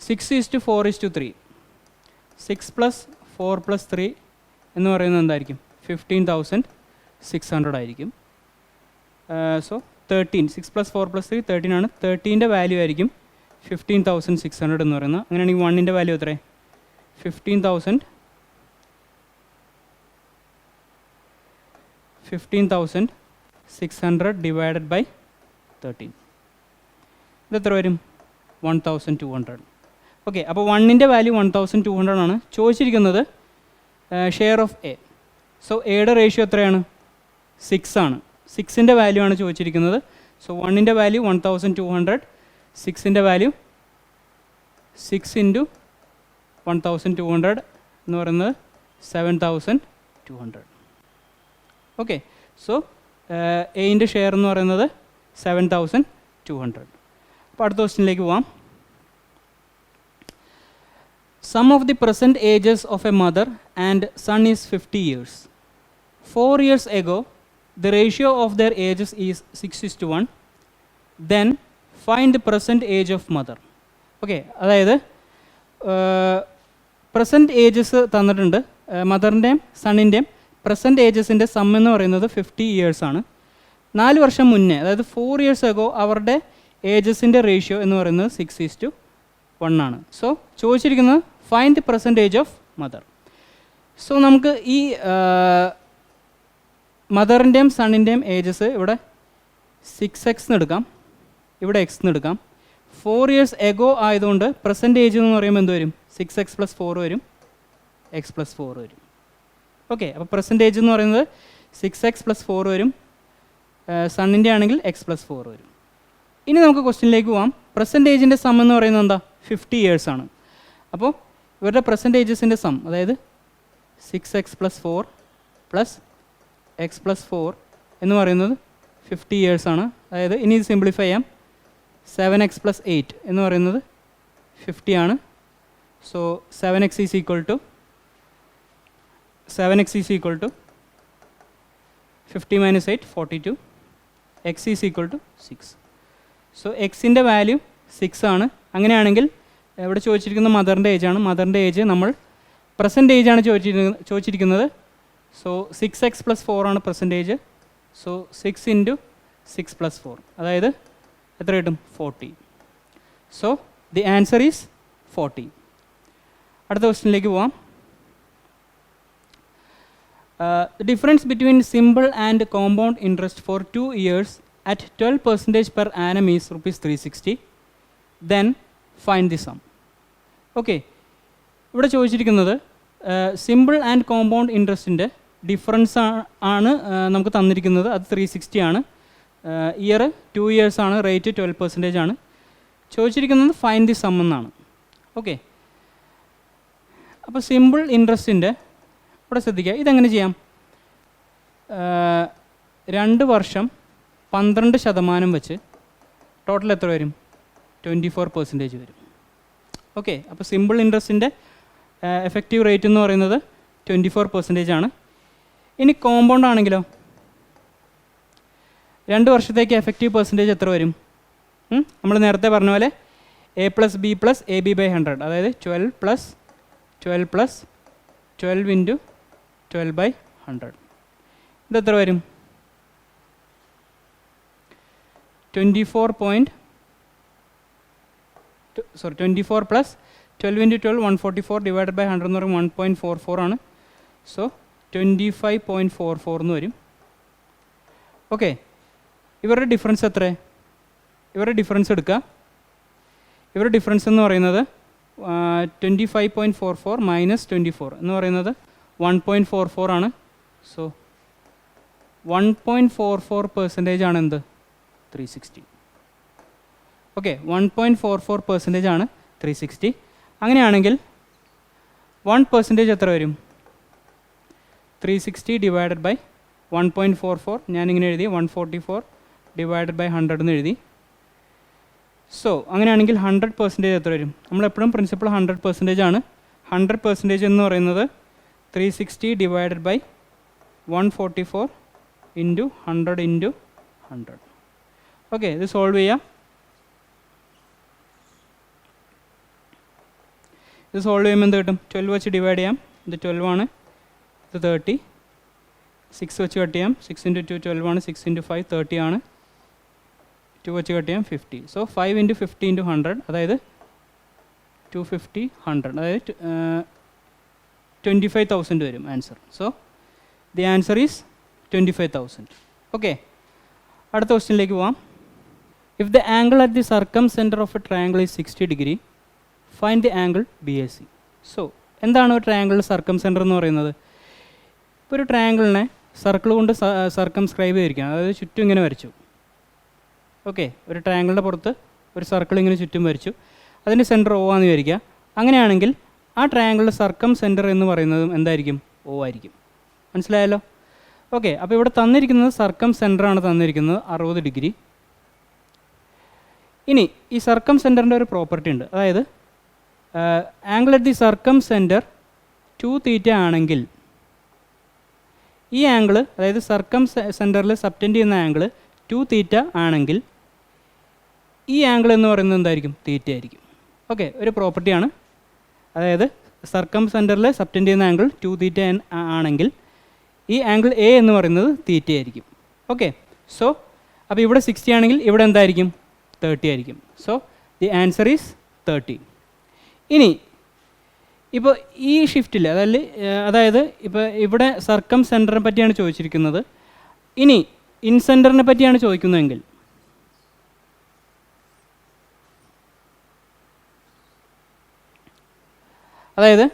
6:4:3, 6 + 4 + 3 എന്ന് പറയുന്നത് എന്തായിരിക്കും? 15,600 ആയിരിക്കും. സോ 13, 6 + 4 + 3 13 ആണ്. 13ൻ്റെ വാല്യൂ ആയിരിക്കും 15,600 എന്ന് പറയുന്നത്. അങ്ങനെയാണെങ്കിൽ 1ൻ്റെ വാല്യൂ എത്രയാണ്? 15,600 ഡിവൈഡഡ് ബൈ 13, ഇത് എത്ര വരും? 1,200. ഓക്കെ, അപ്പോൾ 1ൻ്റെ വാല്യൂ 1,200 ആണ്. ചോദിച്ചിരിക്കുന്നത് ഷെയർ ഓഫ് എ. സോ എയുടെ റേഷ്യോ എത്രയാണ്? 6 ആണ്. 6ൻ്റെ വാല്യൂ ആണ് ചോദിച്ചിരിക്കുന്നത്. സോ 1ൻ്റെ വാല്യൂ 1,200, 6ൻ്റെ വാല്യൂ 6 × 1,200 എന്ന് പറയുന്നത് 7,200. ഓക്കെ, സോ എയിൻ്റെ ഷെയർ എന്ന് പറയുന്നത് 7,200. അപ്പോൾ അടുത്ത ക്വസ്റ്റ്യനിലേക്ക് പോവാം. Sum of the present ages of a mother and son is 50 years. 4 years ago the ratio of their ages is 6:1. Then find the present age of mother. Okay, അതായത് present ages തന്നിട്ടുണ്ട്. മദറിൻ്റെയും സണ്ണിൻ്റെയും present ഏജസിൻ്റെ some എന്ന് പറയുന്നത് 50 years ആണ്. 4 വർഷം മുന്നേ, അതായത് 4 years ago അവരുടെ ഏജസിൻ്റെ ratio എന്ന് പറയുന്നത് 6:1 ആണ്. സോ ചോദിച്ചിരിക്കുന്നത് find the present age of mother. So നമുക്ക് ഈ മദറിൻ്റെയും സണ്ണിൻ്റെയും ഏജസ് ഇവിടെ 6x എന്ന് എടുക്കാം, ഇവിടെ x എന്ന് എടുക്കാം. 4 years ago ആയതുകൊണ്ട് പ്രസൻറ്റ് ഏജ് എന്ന് പറയുമ്പോൾ എന്ത് വരും? 6x + 4 വരും, x + 4 വരും. ഓക്കെ, അപ്പോൾ പ്രസൻറ്റ് ഏജ് എന്ന് പറയുന്നത് 6x + 4 വരും. സണ്ണിൻ്റെ ആണെങ്കിൽ x + 4 വരും. ഇനി നമുക്ക് ക്വസ്റ്റ്യനിലേക്ക് പോകാം. പ്രസൻറ്റ് ഏജിൻ്റെ സം എന്ന് പറയുന്നത് എന്താ? 50 years ആണ്. അപ്പോൾ ഇവരുടെ പ്രസൻറ്റ് ഏജസിൻ്റെ സം, അതായത് 6x + 4 + x + 4 എന്ന് പറയുന്നത് 50 years ആണ്. അതായത് ഇനി ഇത് സിംപ്ലിഫൈ ചെയ്യാം. 7x + 8 എന്ന് പറയുന്നത് 50 ആണ്. So 7x is equal to 50 - 8 42. x is equal to 6. So എക്സിൻ്റെ വാല്യൂ 6 ആണ്. അങ്ങനെയാണെങ്കിൽ ഇവിടെ ചോദിച്ചിരിക്കുന്ന മദറിൻ്റെ ഏജ് ആണ്. മദറിൻ്റെ ഏജ് നമ്മൾ പ്രസൻറ്റ് ഏജ് ആണ് ചോദിച്ചിരിക്കുന്നത്. സോ 6x + 4 ആണ് പ്രസൻറ്റ് ഏജ്. സോ 6 × 6 + 4, അതായത് എത്ര കിട്ടും? 40. So the answer is 40. അടുത്ത ക്വസ്റ്റ്യനിലേക്ക് പോവാം. The difference between simple and compound interest for 2 years at 12% per annum is rupees 360. Then find the sum. Okay, ഇവിടെ ചോദിച്ചിരിക്കുന്നത് സിമ്പിൾ ആൻഡ് കോമ്പൗണ്ട് ഇൻട്രസ്റ്റിൻ്റെ ഡിഫറൻസ് ആണ് നമുക്ക് തന്നിരിക്കുന്നത്. അത് 360 ആണ്. ഇയർ 2 years ആണ്. റേറ്റ് 12% ആണ്. ചോദിച്ചിരിക്കുന്നത് ഫൈൻഡ് ദി സം എന്നാണ്. ഓക്കെ, അപ്പോൾ സിമ്പിൾ ഇൻട്രസ്റ്റിൻ്റെ ഇവിടെ ശ്രദ്ധിക്കുക, ഇതെങ്ങനെ ചെയ്യാം? 2 വർഷം 12% വെച്ച് ടോട്ടൽ എത്ര വരും? 24% വരും. ഓക്കെ, അപ്പോൾ സിമ്പിൾ ഇൻട്രസ്റ്റിൻ്റെ എഫക്റ്റീവ് റേറ്റ് എന്ന് പറയുന്നത് 24% ആണ്. ഇനി കോമ്പൗണ്ട് ആണെങ്കിലോ 2 വർഷത്തേക്ക് എഫക്റ്റീവ് പെർസെൻറ്റേജ് എത്ര വരും? നമ്മൾ നേരത്തെ പറഞ്ഞ പോലെ A+B+AB/100, അതായത് 12+12 × 12/100. ഇതെത്ര വരും? 24 + 12 × 12 144 / 100 എന്ന് പറയുമ്പോൾ 1.44 ആണ്. സോ 25.44 എന്ന് വരും. ഓക്കെ, ഇവരുടെ ഡിഫറൻസ് എത്ര? ഇവരുടെ ഡിഫറൻസ് എടുക്കുക. ഇവരുടെ ഡിഫറൻസ് എന്ന് പറയുന്നത് 25.44 - 24 എന്ന് പറയുന്നത് 1.44 ആണ്. സോ 1.44% ആണ് എന്ത്? 360. ഓക്കെ, 1.44% ആണ് 360. അങ്ങനെയാണെങ്കിൽ 1% എത്ര വരും? 360 / 1.44. ഞാനിങ്ങനെ എഴുതി 144 / 100 എന്ന് എഴുതി. സോ അങ്ങനെയാണെങ്കിൽ 100% എത്ര വരും? നമ്മളെപ്പോഴും പ്രിൻസിപ്പിൾ 100% ആണ്. 100% എന്ന് പറയുന്നത് 360 / 144 × 100 × 100. ഓക്കെ, ഇത് സോൾവ് ചെയ്യാം. ഇത് സോൾവ് ചെയ്യുമ്പോൾ എന്ത് കിട്ടും? 12 വെച്ച് ഡിവൈഡ് ചെയ്യാം. ഇത് 12 ആണ്. ഇത് 30. 6 വെച്ച് കട്ട് ചെയ്യാം. 6 × 2 12 ആണ്. 6 × 5 30 ആണ്. 2 വെച്ച് കട്ട് ചെയ്യാം 50. സോ 5 × 50 × 100, അതായത് 250 100, അതായത് 25,000 വരും answer. So the answer is 25,000. Okay, അടുത്ത ക്വസ്റ്റ്യനിലേക്ക് പോവാം. If the angle at the circumcentre of a triangle is 60 degree, find the angle BAC. So എന്താണ് ഒരു ട്രയാങ്കിളിൽ സർക്കം സെൻറ്റർ എന്ന് പറയുന്നത്? ഇപ്പോൾ ഒരു ട്രയാങ്കിളിനെ സർക്കിൾ കൊണ്ട് സർക്കംസ്ക്രൈബ് ചെയ്തിരിക്കുകയാണ്, അതായത് ചുറ്റും ഇങ്ങനെ വരച്ചു. ഓക്കെ, ഒരു ട്രയാങ്കിളിൻ്റെ പുറത്ത് ഒരു സർക്കിൾ ഇങ്ങനെ ചുറ്റും വരച്ചു. അതിൻ്റെ സെൻറ്റർ O ആണെന്ന് വിചാരിക്കുക. അങ്ങനെയാണെങ്കിൽ ആ ട്രയാങ്കിളിൻ്റെ സർക്കം സെൻറ്റർ എന്ന് പറയുന്നതും എന്തായിരിക്കും? O ആയിരിക്കും. മനസ്സിലായല്ലോ? ഓക്കെ, അപ്പോൾ ഇവിടെ തന്നിരിക്കുന്നത് സർക്കം സെൻറ്ററാണ് തന്നിരിക്കുന്നത് 60 degree. ഇനി ഈ സർക്കം സെൻറ്ററിൻ്റെ ഒരു പ്രോപ്പർട്ടി ഉണ്ട്, അതായത് ആംഗിൾ അറ്റ് ദി സർക്കം സെൻറ്റർ 2θ ആണെങ്കിൽ ഈ ആംഗിൾ, അതായത് സർക്കം സെൻറ്ററിൽ സബ്റ്റൻഡ് ചെയ്യുന്ന ആംഗിൾ 2θ ആണെങ്കിൽ ഈ ആംഗിൾ എന്ന് പറയുന്നത് എന്തായിരിക്കും? θ ആയിരിക്കും. ഓക്കെ, ഒരു പ്രോപ്പർട്ടിയാണ്. അതായത് സർക്കം സെൻറ്ററിൽ സബ്റ്റൻഡ് ചെയ്യുന്ന ആംഗിൾ 2θ ആണെങ്കിൽ ഈ ആംഗിൾ A എന്ന് പറയുന്നത് θ ആയിരിക്കും. ഓക്കെ, സോ അപ്പോൾ ഇവിടെ 60 ആണെങ്കിൽ ഇവിടെ എന്തായിരിക്കും? 30 ആയിരിക്കും. So the answer is 30. ഇനി ഇപ്പോൾ ഈ ഷിഫ്റ്റിൽ അതായത് ഇപ്പോൾ ഇവിടെ സർക്കം സെൻറ്ററിനെ പറ്റിയാണ് ചോദിച്ചിരിക്കുന്നത്. ഇനി ഇൻസെൻറ്ററിനെ പറ്റിയാണ് ചോദിക്കുന്നതെങ്കിൽ അതായത്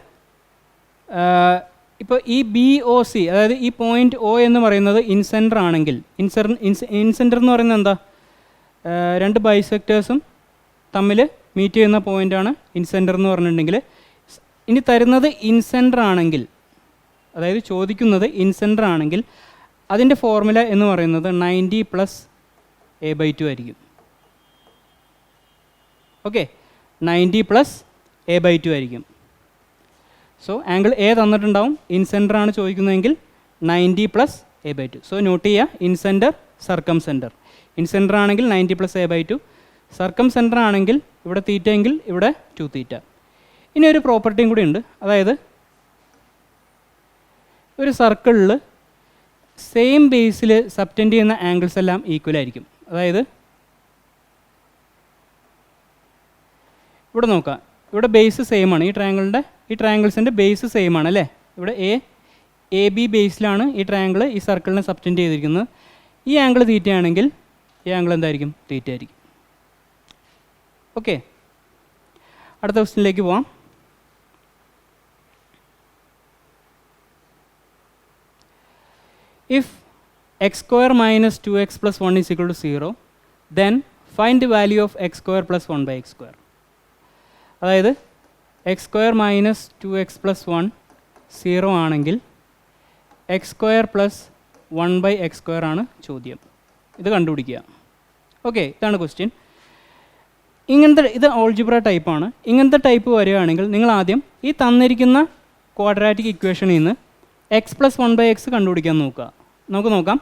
ഇപ്പോൾ ഈ BOC, അതായത് ഈ പോയിൻ്റ് O എന്ന് പറയുന്നത് ഇൻസെൻറ്റർ ആണെങ്കിൽ, ഇൻസെൻറ്റർ എന്ന് പറയുന്നത് എന്താ? 2 ബൈസെക്ടേഴ്സും തമ്മിൽ മീറ്റ് ചെയ്യുന്ന പോയിൻ്റാണ് ഇൻസെൻറ്റർ എന്ന് പറഞ്ഞിട്ടുണ്ടെങ്കിൽ, ഇനി തരുന്നത് ഇൻസെൻറ്റർ ആണെങ്കിൽ, അതായത് ചോദിക്കുന്നത് ഇൻസെൻറ്റർ ആണെങ്കിൽ അതിൻ്റെ ഫോർമുല എന്ന് പറയുന്നത് 90 + A/2 ആയിരിക്കും. ഓക്കെ, 90 + A/2 ആയിരിക്കും. സോ ആംഗിൾ A തന്നിട്ടുണ്ടാവും, ഇൻസെൻറ്റർ ആണ് ചോദിക്കുന്നതെങ്കിൽ 90 + A/2. സോ നോട്ട് ചെയ്യുക, ഇൻസെൻറ്റർ സർക്കം സെൻറ്റർ. ഇൻസെൻറ്റർ ആണെങ്കിൽ 90 + A/2, സർക്കം സെൻറ്റർ ആണെങ്കിൽ ഇവിടെ θ എങ്കിൽ ഇവിടെ 2θ. ഇനി ഒരു പ്രോപ്പർട്ടിയും കൂടി ഉണ്ട്, അതായത് ഒരു സർക്കിളിൽ സെയിം ബേസിൽ സബ്റ്റൻഡ് ചെയ്യുന്ന ആംഗിൾസ് എല്ലാം ഈക്വൽ ആയിരിക്കും. അതായത് ഇവിടെ നോക്കാം, ഇവിടെ ബേസ് സെയിം ആണ്. ഈ ട്രയാങ്കിൾസിൻ്റെ ബേസ് സെയിം ആണ് അല്ലേ? ഇവിടെ എ ബി ബേസിലാണ് ഈ ട്രയാങ്കിൾ ഈ സർക്കിളിനെ സബ്റ്റൻഡ് ചെയ്തിരിക്കുന്നത്. ഈ ആംഗിൾ തീറ്റ ആണെങ്കിൽ ഈ ആംഗിൾ എന്തായിരിക്കും? തീറ്റ ആയിരിക്കും. ഓക്കെ, അടുത്ത ക്വസ്റ്റ്യനിലേക്ക് പോവാം. If X square minus 2x plus 1 is equal to 0, then find the value of X square plus 1/x square. അതായത് X square minus 2x plus 1 0 ആണെങ്കിൽ X square plus 1/x square ആണ് ചോദ്യം. ഇത് കണ്ടുപിടിക്കുക. ഓക്കെ, ഇതാണ് ക്വസ്റ്റ്യൻ. ഇത് algebra ടൈപ്പാണ്. ഇങ്ങനത്തെ ടൈപ്പ് വരികയാണെങ്കിൽ നിങ്ങൾ ആദ്യം ഈ തന്നിരിക്കുന്ന ക്വാഡ്രാറ്റിക് ഇക്വേഷനിൽ നിന്ന് എക്സ് പ്ലസ് 1/x കണ്ടുപിടിക്കാൻ നോക്കുക. നമുക്ക് നോക്കാം.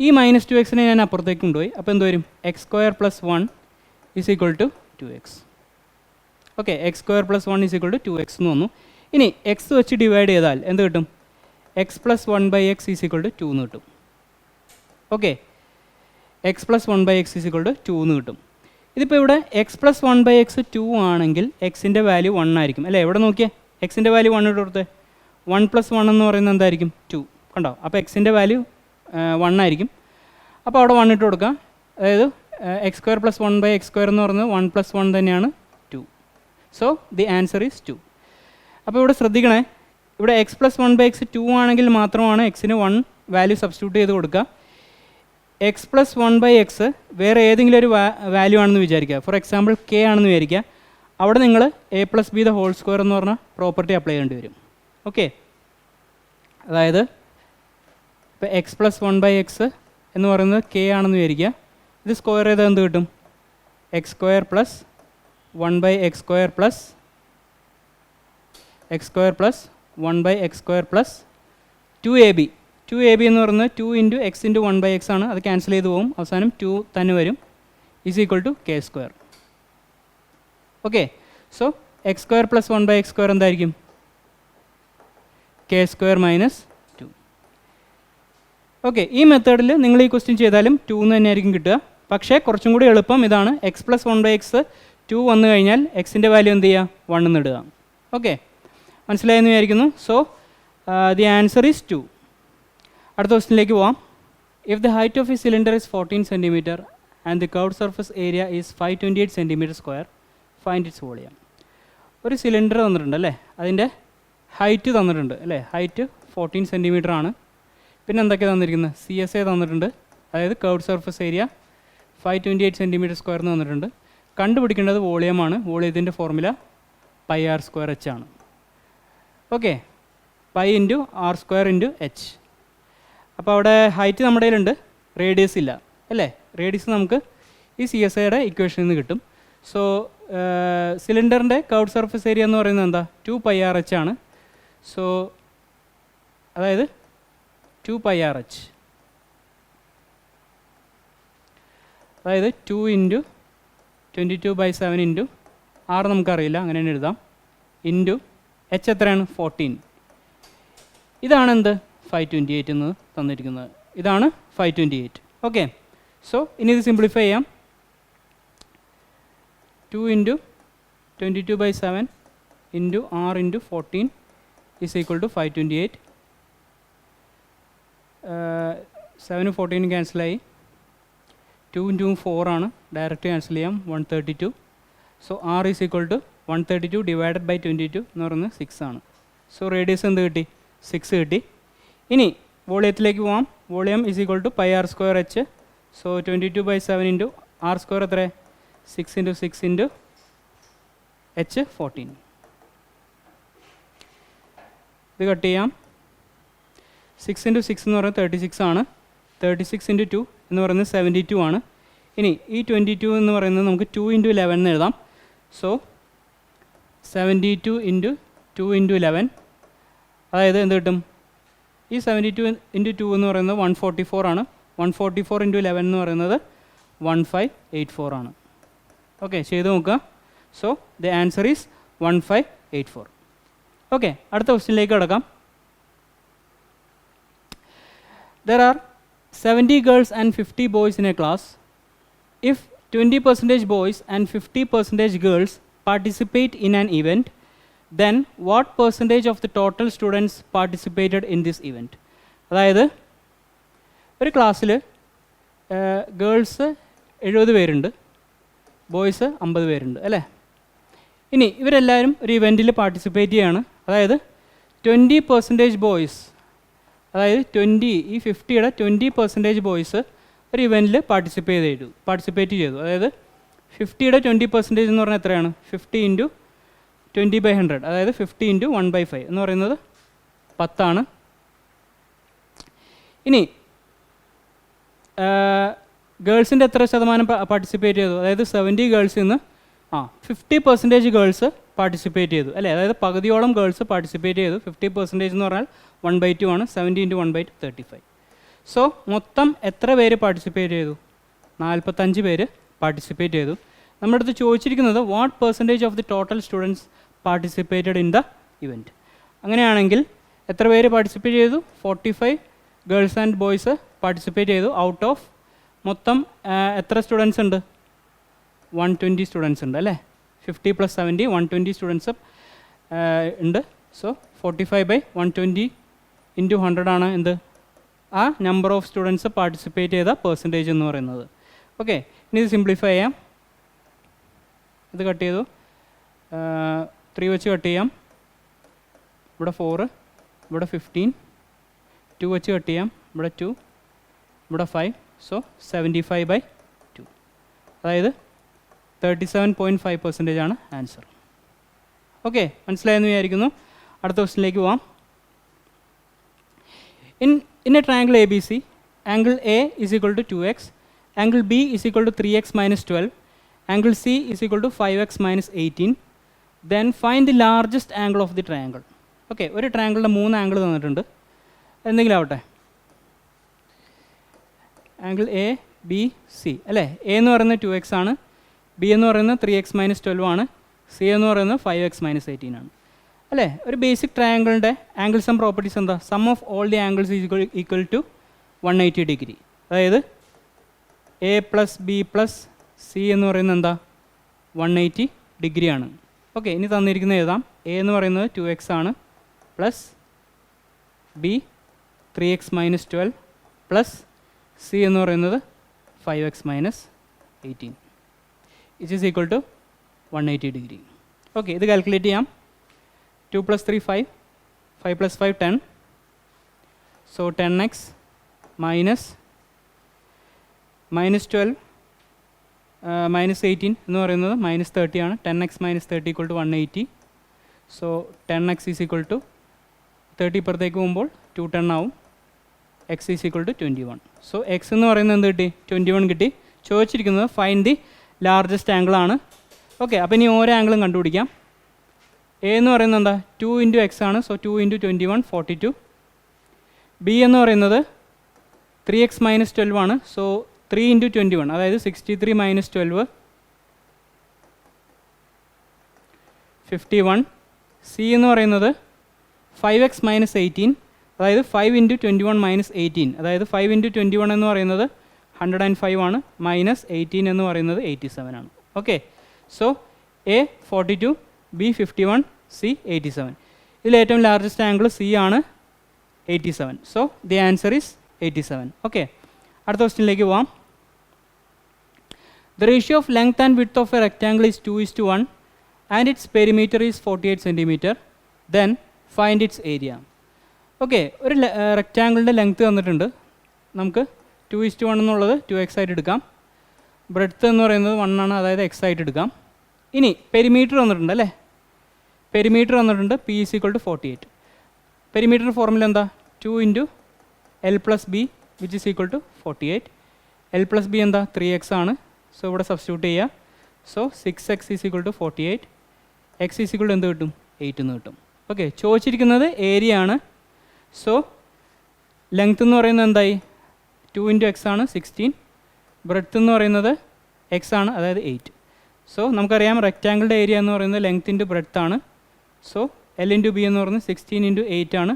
ഈ മൈനസ് 2x ഞാൻ അപ്പുറത്തേക്ക് കൊണ്ടുപോയി. അപ്പോൾ എന്ത് വരും? X square plus 1 is equal to 2x. Okay, X square plus 1 is equal to 2x എന്ന് വന്നു. ഇനി എക്സ് വെച്ച് ഡിവൈഡ് ചെയ്താൽ എന്ത് കിട്ടും? X plus 1/x is equal to 2 എന്ന് കിട്ടും. Okay, X plus 1/x is equal to 2 എന്ന് കിട്ടും. ഇതിപ്പോൾ ഇവിടെ എക്സ് പ്ലസ് 1/x 2 ആണെങ്കിൽ എക്സിൻ്റെ വാല്യൂ 1 ആയിരിക്കും അല്ലേ? എവിടെ നോക്കിയേ, എക്സിൻ്റെ വാല്യൂ 1 ഇട്ട് കൊടുത്തേ. 1 പ്ലസ് 1 എന്ന് പറയുന്നത് എന്തായിരിക്കും? 2. കണ്ടോ? അപ്പോൾ എക്സിൻ്റെ വാല്യൂ 1 ആയിരിക്കും. അപ്പോൾ അവിടെ 1 ഇട്ട് കൊടുക്കുക. അതായത് X square plus 1/x square എന്ന് പറയുന്നത് 1 പ്ലസ് 1 തന്നെയാണ് 2. So the answer is 2. അപ്പോൾ ഇവിടെ ശ്രദ്ധിക്കണേ, ഇവിടെ എക്സ് പ്ലസ് 1/x 2 ആണെങ്കിൽ മാത്രമാണ് എക്സിന് 1 വാല്യൂ സബ്സ്റ്റിറ്റ്യൂട്ട് ചെയ്ത് കൊടുക്കുക. എക്സ് പ്ലസ് 1/x വേറെ ഏതെങ്കിലും ഒരു വാല്യൂ ആണെന്ന് വിചാരിക്കുക. ഫോർ എക്സാമ്പിൾ കെ ആണെന്ന് വിചാരിക്കുക. അവിടെ നിങ്ങൾ A plus B the whole square എന്ന് പറഞ്ഞ പ്രോപ്പർട്ടി അപ്ലൈ ചെയ്യേണ്ടി വരും. ഓക്കെ, അതായത് ഇപ്പോൾ എക്സ് പ്ലസ് 1/x എന്ന് പറയുന്നത് കെ ആണെന്ന് വിചാരിക്കുക. ഇത് സ്ക്വയർ ചെയ്താൽ എന്ത് കിട്ടും? X square plus 1/x square plus X square plus 1/x square plus 2ab. 2ab എന്ന് പറയുന്നത് 2 ഇൻറ്റു എക്സ് ഇൻറ്റു 1/x ആണ്. അത് ക്യാൻസൽ ചെയ്ത് പോകും. അവസാനം 2 തന്നെ വരും. Is equal to K square. Okay, so X square plus 1/x square എന്തായിരിക്കും? K square minus 2. ഓക്കെ, ഈ മെത്തേഡിൽ നിങ്ങൾ ഈ ക്വസ്റ്റ്യൻ ചെയ്താലും 2 എന്ന് തന്നെയായിരിക്കും കിട്ടുക. പക്ഷേ കുറച്ചും കൂടി എളുപ്പം ഇതാണ്. എക്സ് പ്ലസ് 1/x 2 വന്നു കഴിഞ്ഞാൽ എക്സിൻ്റെ വാല്യൂ എന്ത് ചെയ്യുക? 1 എന്ന് ഇടുക. ഓക്കെ, മനസ്സിലായെന്ന് വിചാരിക്കുന്നു. So the answer is 2. അടുത്ത ക്വസ്റ്റ്യനിലേക്ക് പോവാം. If the height of A cylinder is 14 centimetre and the curved surface area is 528 centimetre square, find its volume. ഒരു സിലിണ്ടർ തന്നിട്ടുണ്ട് അല്ലേ? അതിൻ്റെ ഹൈറ്റ് തന്നിട്ടുണ്ട് അല്ലേ? ഹൈറ്റ് 14 സെൻറ്റിമീറ്റർ ആണ്. പിന്നെ എന്തൊക്കെ തന്നിരിക്കുന്നത്? CSA തന്നിട്ടുണ്ട്, അതായത് curved surface area 528 centimetre square എന്ന് തന്നിട്ടുണ്ട്. കണ്ടുപിടിക്കേണ്ടത് വോളിയമാണ്. വോളിയത്തിൻ്റെ ഫോർമുല πr²h ആണ്. Okay, pi into R square into H. അപ്പോൾ അവിടെ ഹൈറ്റ് നമ്മുടെ കയ്യിലുണ്ട്, റേഡിയസ് ഇല്ല അല്ലേ? റേഡിയസ് നമുക്ക് ഈ CSAയുടെ ഇക്വേഷനിൽ നിന്ന് കിട്ടും. സോ സിലിണ്ടറിൻ്റെ കർവ്ഡ് സർഫസ് ഏരിയ എന്ന് പറയുന്നത് എന്താ? 2πrh ആണ്. സോ അതായത് 2πrh, അതായത് 2 ഇൻറ്റു 22/7 ഇൻറ്റു ആർ നമുക്കറിയില്ല, അങ്ങനെ തന്നെ എഴുതാം, ഇൻറ്റു എച്ച് എത്രയാണ്? 14. ഇതാണ് എന്ത്? 528 എന്ന് തന്നിരിക്കുന്നത്. ഇതാണ് 528. ഓക്കെ, സോ ഇനി ഇത് സിംപ്ലിഫൈ ചെയ്യാം. 2 into 22/7 into R into 14 is equal to 528. 7 14 ക്യാൻസലായി. 2 ഇൻറ്റു 4 ആണ്, ഡയറക്റ്റ് ക്യാൻസൽ ചെയ്യാം. 132. So R is equal to 132 divided by 22 എന്ന് പറയുന്നത് 6 ആണ്. സോ റേഡിയസ് എന്ത് കിട്ടി? 6 കിട്ടി. ഇനി വോളിയത്തിലേക്ക് പോവാം. Volume is equal to πr²h. So 22/7 into R square എത്ര? 6 ഇൻറ്റു 6 ഇൻറ്റു എച്ച് 14. ഇത് കട്ട് ചെയ്യാം. 6 ഇൻറ്റു 6 എന്ന് പറയുന്നത് 36 ആണ്. 36 ഇൻറ്റു 2 എന്ന് പറയുന്നത് 72 ആണ്. ഇനി ഈ 22 എന്ന് പറയുന്നത് നമുക്ക് 2 ഇൻറ്റു 11 എന്ന് എഴുതാം. സോ 72 ഇൻറ്റു 2 ഇൻറ്റു 11, അതായത് എന്ത് കിട്ടും? ഈ 72 ഇൻറ്റു 2 എന്ന് പറയുന്നത് 144 ആണ്. 144 ഇൻറ്റു 11 എന്ന് പറയുന്നത് 1584 ആണ്. ഓക്കെ, ചെയ്ത് നോക്കുക. So the answer is 1584. Okay, അടുത്ത ക്വസ്റ്റ്യനിലേക്ക് കിടക്കാം. There are 70 girls and 50 boys in a class. If 20% boys and 50% girls participate in an event, then what percentage of the total students participated in this event? അതായത് ഒരു ക്ലാസ്സിൽ girls 70 പേരുണ്ട്, boys 50 പേരുണ്ട് അല്ലേ. ഇനി ഇവരെല്ലാവരും ഒരു ഇവൻറ്റിൽ പാർട്ടിസിപ്പേറ്റ് ചെയ്യുകയാണ്. അതായത് 20% ബോയ്സ്, അതായത് 20 ഈ 50യുടെ 20% ബോയ്സ് ഒരു ഇവൻറ്റിൽ പാർട്ടിസിപ്പേറ്റ് ചെയ്തു. അതായത് 50യുടെ 20% എന്ന് പറഞ്ഞാൽ എത്രയാണ്? 50 × 20/100, അതായത് 50 × 1/5 എന്ന് പറയുന്നത് 10 ആണ്. ഇനി ഗേൾസിൻ്റെ എത്ര ശതമാനം പാർട്ടിസിപ്പേറ്റ് ചെയ്തു? അതായത് 70 ഗേൾസിൽ നിന്ന് 50% ഗേൾസ് പാർട്ടിസിപ്പേറ്റ് ചെയ്തു അല്ലേ. അതായത് പകുതിയോളം ഗേൾസ് പാർട്ടിസിപ്പേറ്റ് ചെയ്തു. 50% എന്ന് പറഞ്ഞാൽ 1/2 ആണ്. 70 × 1/2 35. സോ മൊത്തം എത്ര പേര് പാർട്ടിസിപ്പേറ്റ് ചെയ്തു? 45 പേര് പാർട്ടിസിപ്പേറ്റ് ചെയ്തു. നമ്മുടെ അടുത്ത് ചോദിച്ചിരിക്കുന്നത് what percentage of the total students participated in the event. അങ്ങനെയാണെങ്കിൽ എത്ര പേര് പാർട്ടിസിപ്പേറ്റ് ചെയ്തു? 45 ഗേൾസ് ആൻഡ് ബോയ്സ് പാർട്ടിസിപ്പേറ്റ് ചെയ്തു. ഔട്ട് ഓഫ് മൊത്തം എത്ര സ്റ്റുഡൻസ് ഉണ്ട്? 120 സ്റ്റുഡൻസ് ഉണ്ട് അല്ലേ. 50 + 70 120 സ്റ്റുഡൻസ് ഉണ്ട്. സോ 45/120 × 100 ആണ് എന്ത്? ആ നമ്പർ ഓഫ് സ്റ്റുഡൻസ് പാർട്ടിസിപ്പേറ്റ് ചെയ്ത പെർസെൻറ്റേജ് എന്ന് പറയുന്നത്. ഓക്കെ, ഇനി ഇത് സിംപ്ലിഫൈ ചെയ്യാം. ഇത് കട്ട് ചെയ്തു, 3 വെച്ച് കട്ട് ചെയ്യാം. ഇവിടെ 4, ഇവിടെ 15, 2 വെച്ച് കട്ട് ചെയ്യാം. ഇവിടെ 2, ഇവിടെ 5. സോ 75/2, അതായത് 37.5% ആണ് ആൻസർ. ഓക്കെ, മനസ്സിലായെന്ന് വിചാരിക്കുന്നു. അടുത്ത ക്വസ്റ്റിനിലേക്ക് പോവാം. In a triangle ABC, angle A is equal to 2x, angle B is equal to 3x minus 12, angle C is equal to 5x minus 18, then find the largest angle of the triangle. Okay, ഒരു ട്രയാങ്കിളിൻ്റെ 3 angle തന്നിട്ടുണ്ട്. എന്തെങ്കിലും ആവട്ടെ. Angle A B C അല്ലേ. A എന്ന് പറയുന്നത് 2x ആണ്, B എന്ന് പറയുന്നത് 3x minus 12 ആണ്, സി എന്ന് പറയുന്നത് 5x minus 18 ആണ് അല്ലേ. ഒരു ബേസിക് ട്രയാങ്കിളിൻ്റെ ആംഗിൾ സം പ്രോപ്പർട്ടീസ് എന്താ? Sum of all the angles equal to 180 degree. അതായത് A plus B plus C എന്ന് പറയുന്നത് എന്താ? 180 ഡിഗ്രിയാണ്. ഓക്കെ, ഇനി തന്നിരിക്കുന്നത് എഴുതാം. എ എന്ന് പറയുന്നത് 2x ആണ്, plus B 3x minus 12 plus C എന്ന് പറയുന്നത് 5x minus 18 which is equal to 180 degree. Okay, ഇത് കാൽക്കുലേറ്റ് ചെയ്യാം. 2 + 3 5, 5 + 5 10. So 10x minus 12 minus 18 എന്ന് പറയുന്നത് -30 ആണ്. 10x minus 30 = 180. So 10x is equal to 30 ഇപ്പുറത്തേക്ക് പോകുമ്പോൾ 210 ആവും. x is equal to 21. So x എന്ന് പറയുന്നത് എന്ത് കിട്ടി? 21 കിട്ടി. ചോദിച്ചിരിക്കുന്നത് ഫൈൻഡ് ദി ലാർജസ്റ്റ് ആംഗിൾ ആണ്. ഓക്കെ, അപ്പോൾ ഇനി ഓരോ ആംഗിളും കണ്ടുപിടിക്കാം. എ എന്ന് പറയുന്നത് എന്താ? 2 × x ആണ്. സോ 2 × 21 42. ബി എന്ന് പറയുന്നത് 3x minus 12 ആണ്. സോ 3 × 21, അതായത് 63 minus 12 51. സി എന്ന് പറയുന്നത് 5x minus 18, അതായത് 5 × 21 minus 18, അതായത് 5 × 21 എന്ന് പറയുന്നത് 105 ആണ്, മൈനസ് 18 എന്ന് പറയുന്നത് 87 ആണ്. Okay, so A 42, B 51, C 87. ഇതിൽ ഏറ്റവും ലാർജസ്റ്റ് ആംഗിൾ സി ആണ്, 87. So the answer is 87. Okay, അടുത്ത ക്വസ്റ്റ്യനിലേക്ക് പോവാം. The ratio of length and width of a rectangle is 2:1 and its perimeter is 48 cm. Then find its area. Okay, ഒരു റെക്റ്റാങ്കിളിൻ്റെ length തന്നിട്ടുണ്ട്. നമുക്ക് 2:1 എന്നുള്ളത് 2x ആയിട്ട് എടുക്കാം. ബ്രെഡ്ത്ത് എന്ന് പറയുന്നത് 1 ആണ്, അതായത് x ആയിട്ട് എടുക്കാം. ഇനി പെരിമീറ്റർ വന്നിട്ടുണ്ട് അല്ലേ. പെരിമീറ്റർ വന്നിട്ടുണ്ട് p = 48. പെരിമീറ്റർ ഫോർമുല എന്താ? 2 × l + b which is equal to 48. l + b എന്താ? 3x ആണ്. സോ ഇവിടെ സബ്സ്റ്റിറ്റ്യൂട്ട് ചെയ്യുക. So 6x is equal to 48. x is equal to എന്ത് കിട്ടും? 8 എന്ന് കിട്ടും. ഓക്കെ, ചോദിച്ചിരിക്കുന്നത് ഏരിയ ആണ്. സോ ലെങ്ത്ത് എന്ന് പറയുന്നത് എന്തായി? 2 × x ആണ്, 16. ബ്രെഡ്ത്ത് എന്ന് പറയുന്നത് x ആണ്, അതായത് 8. സോ നമുക്കറിയാം റെക്റ്റാങ്കിളിൻ്റെ ഏരിയ എന്ന് പറയുന്നത് ലെങ്ത്ത് × ബ്രെഡ്ത്ത് ആണ്. സോ l × b എന്ന് പറയുന്നത് 16 × 8 ആണ്,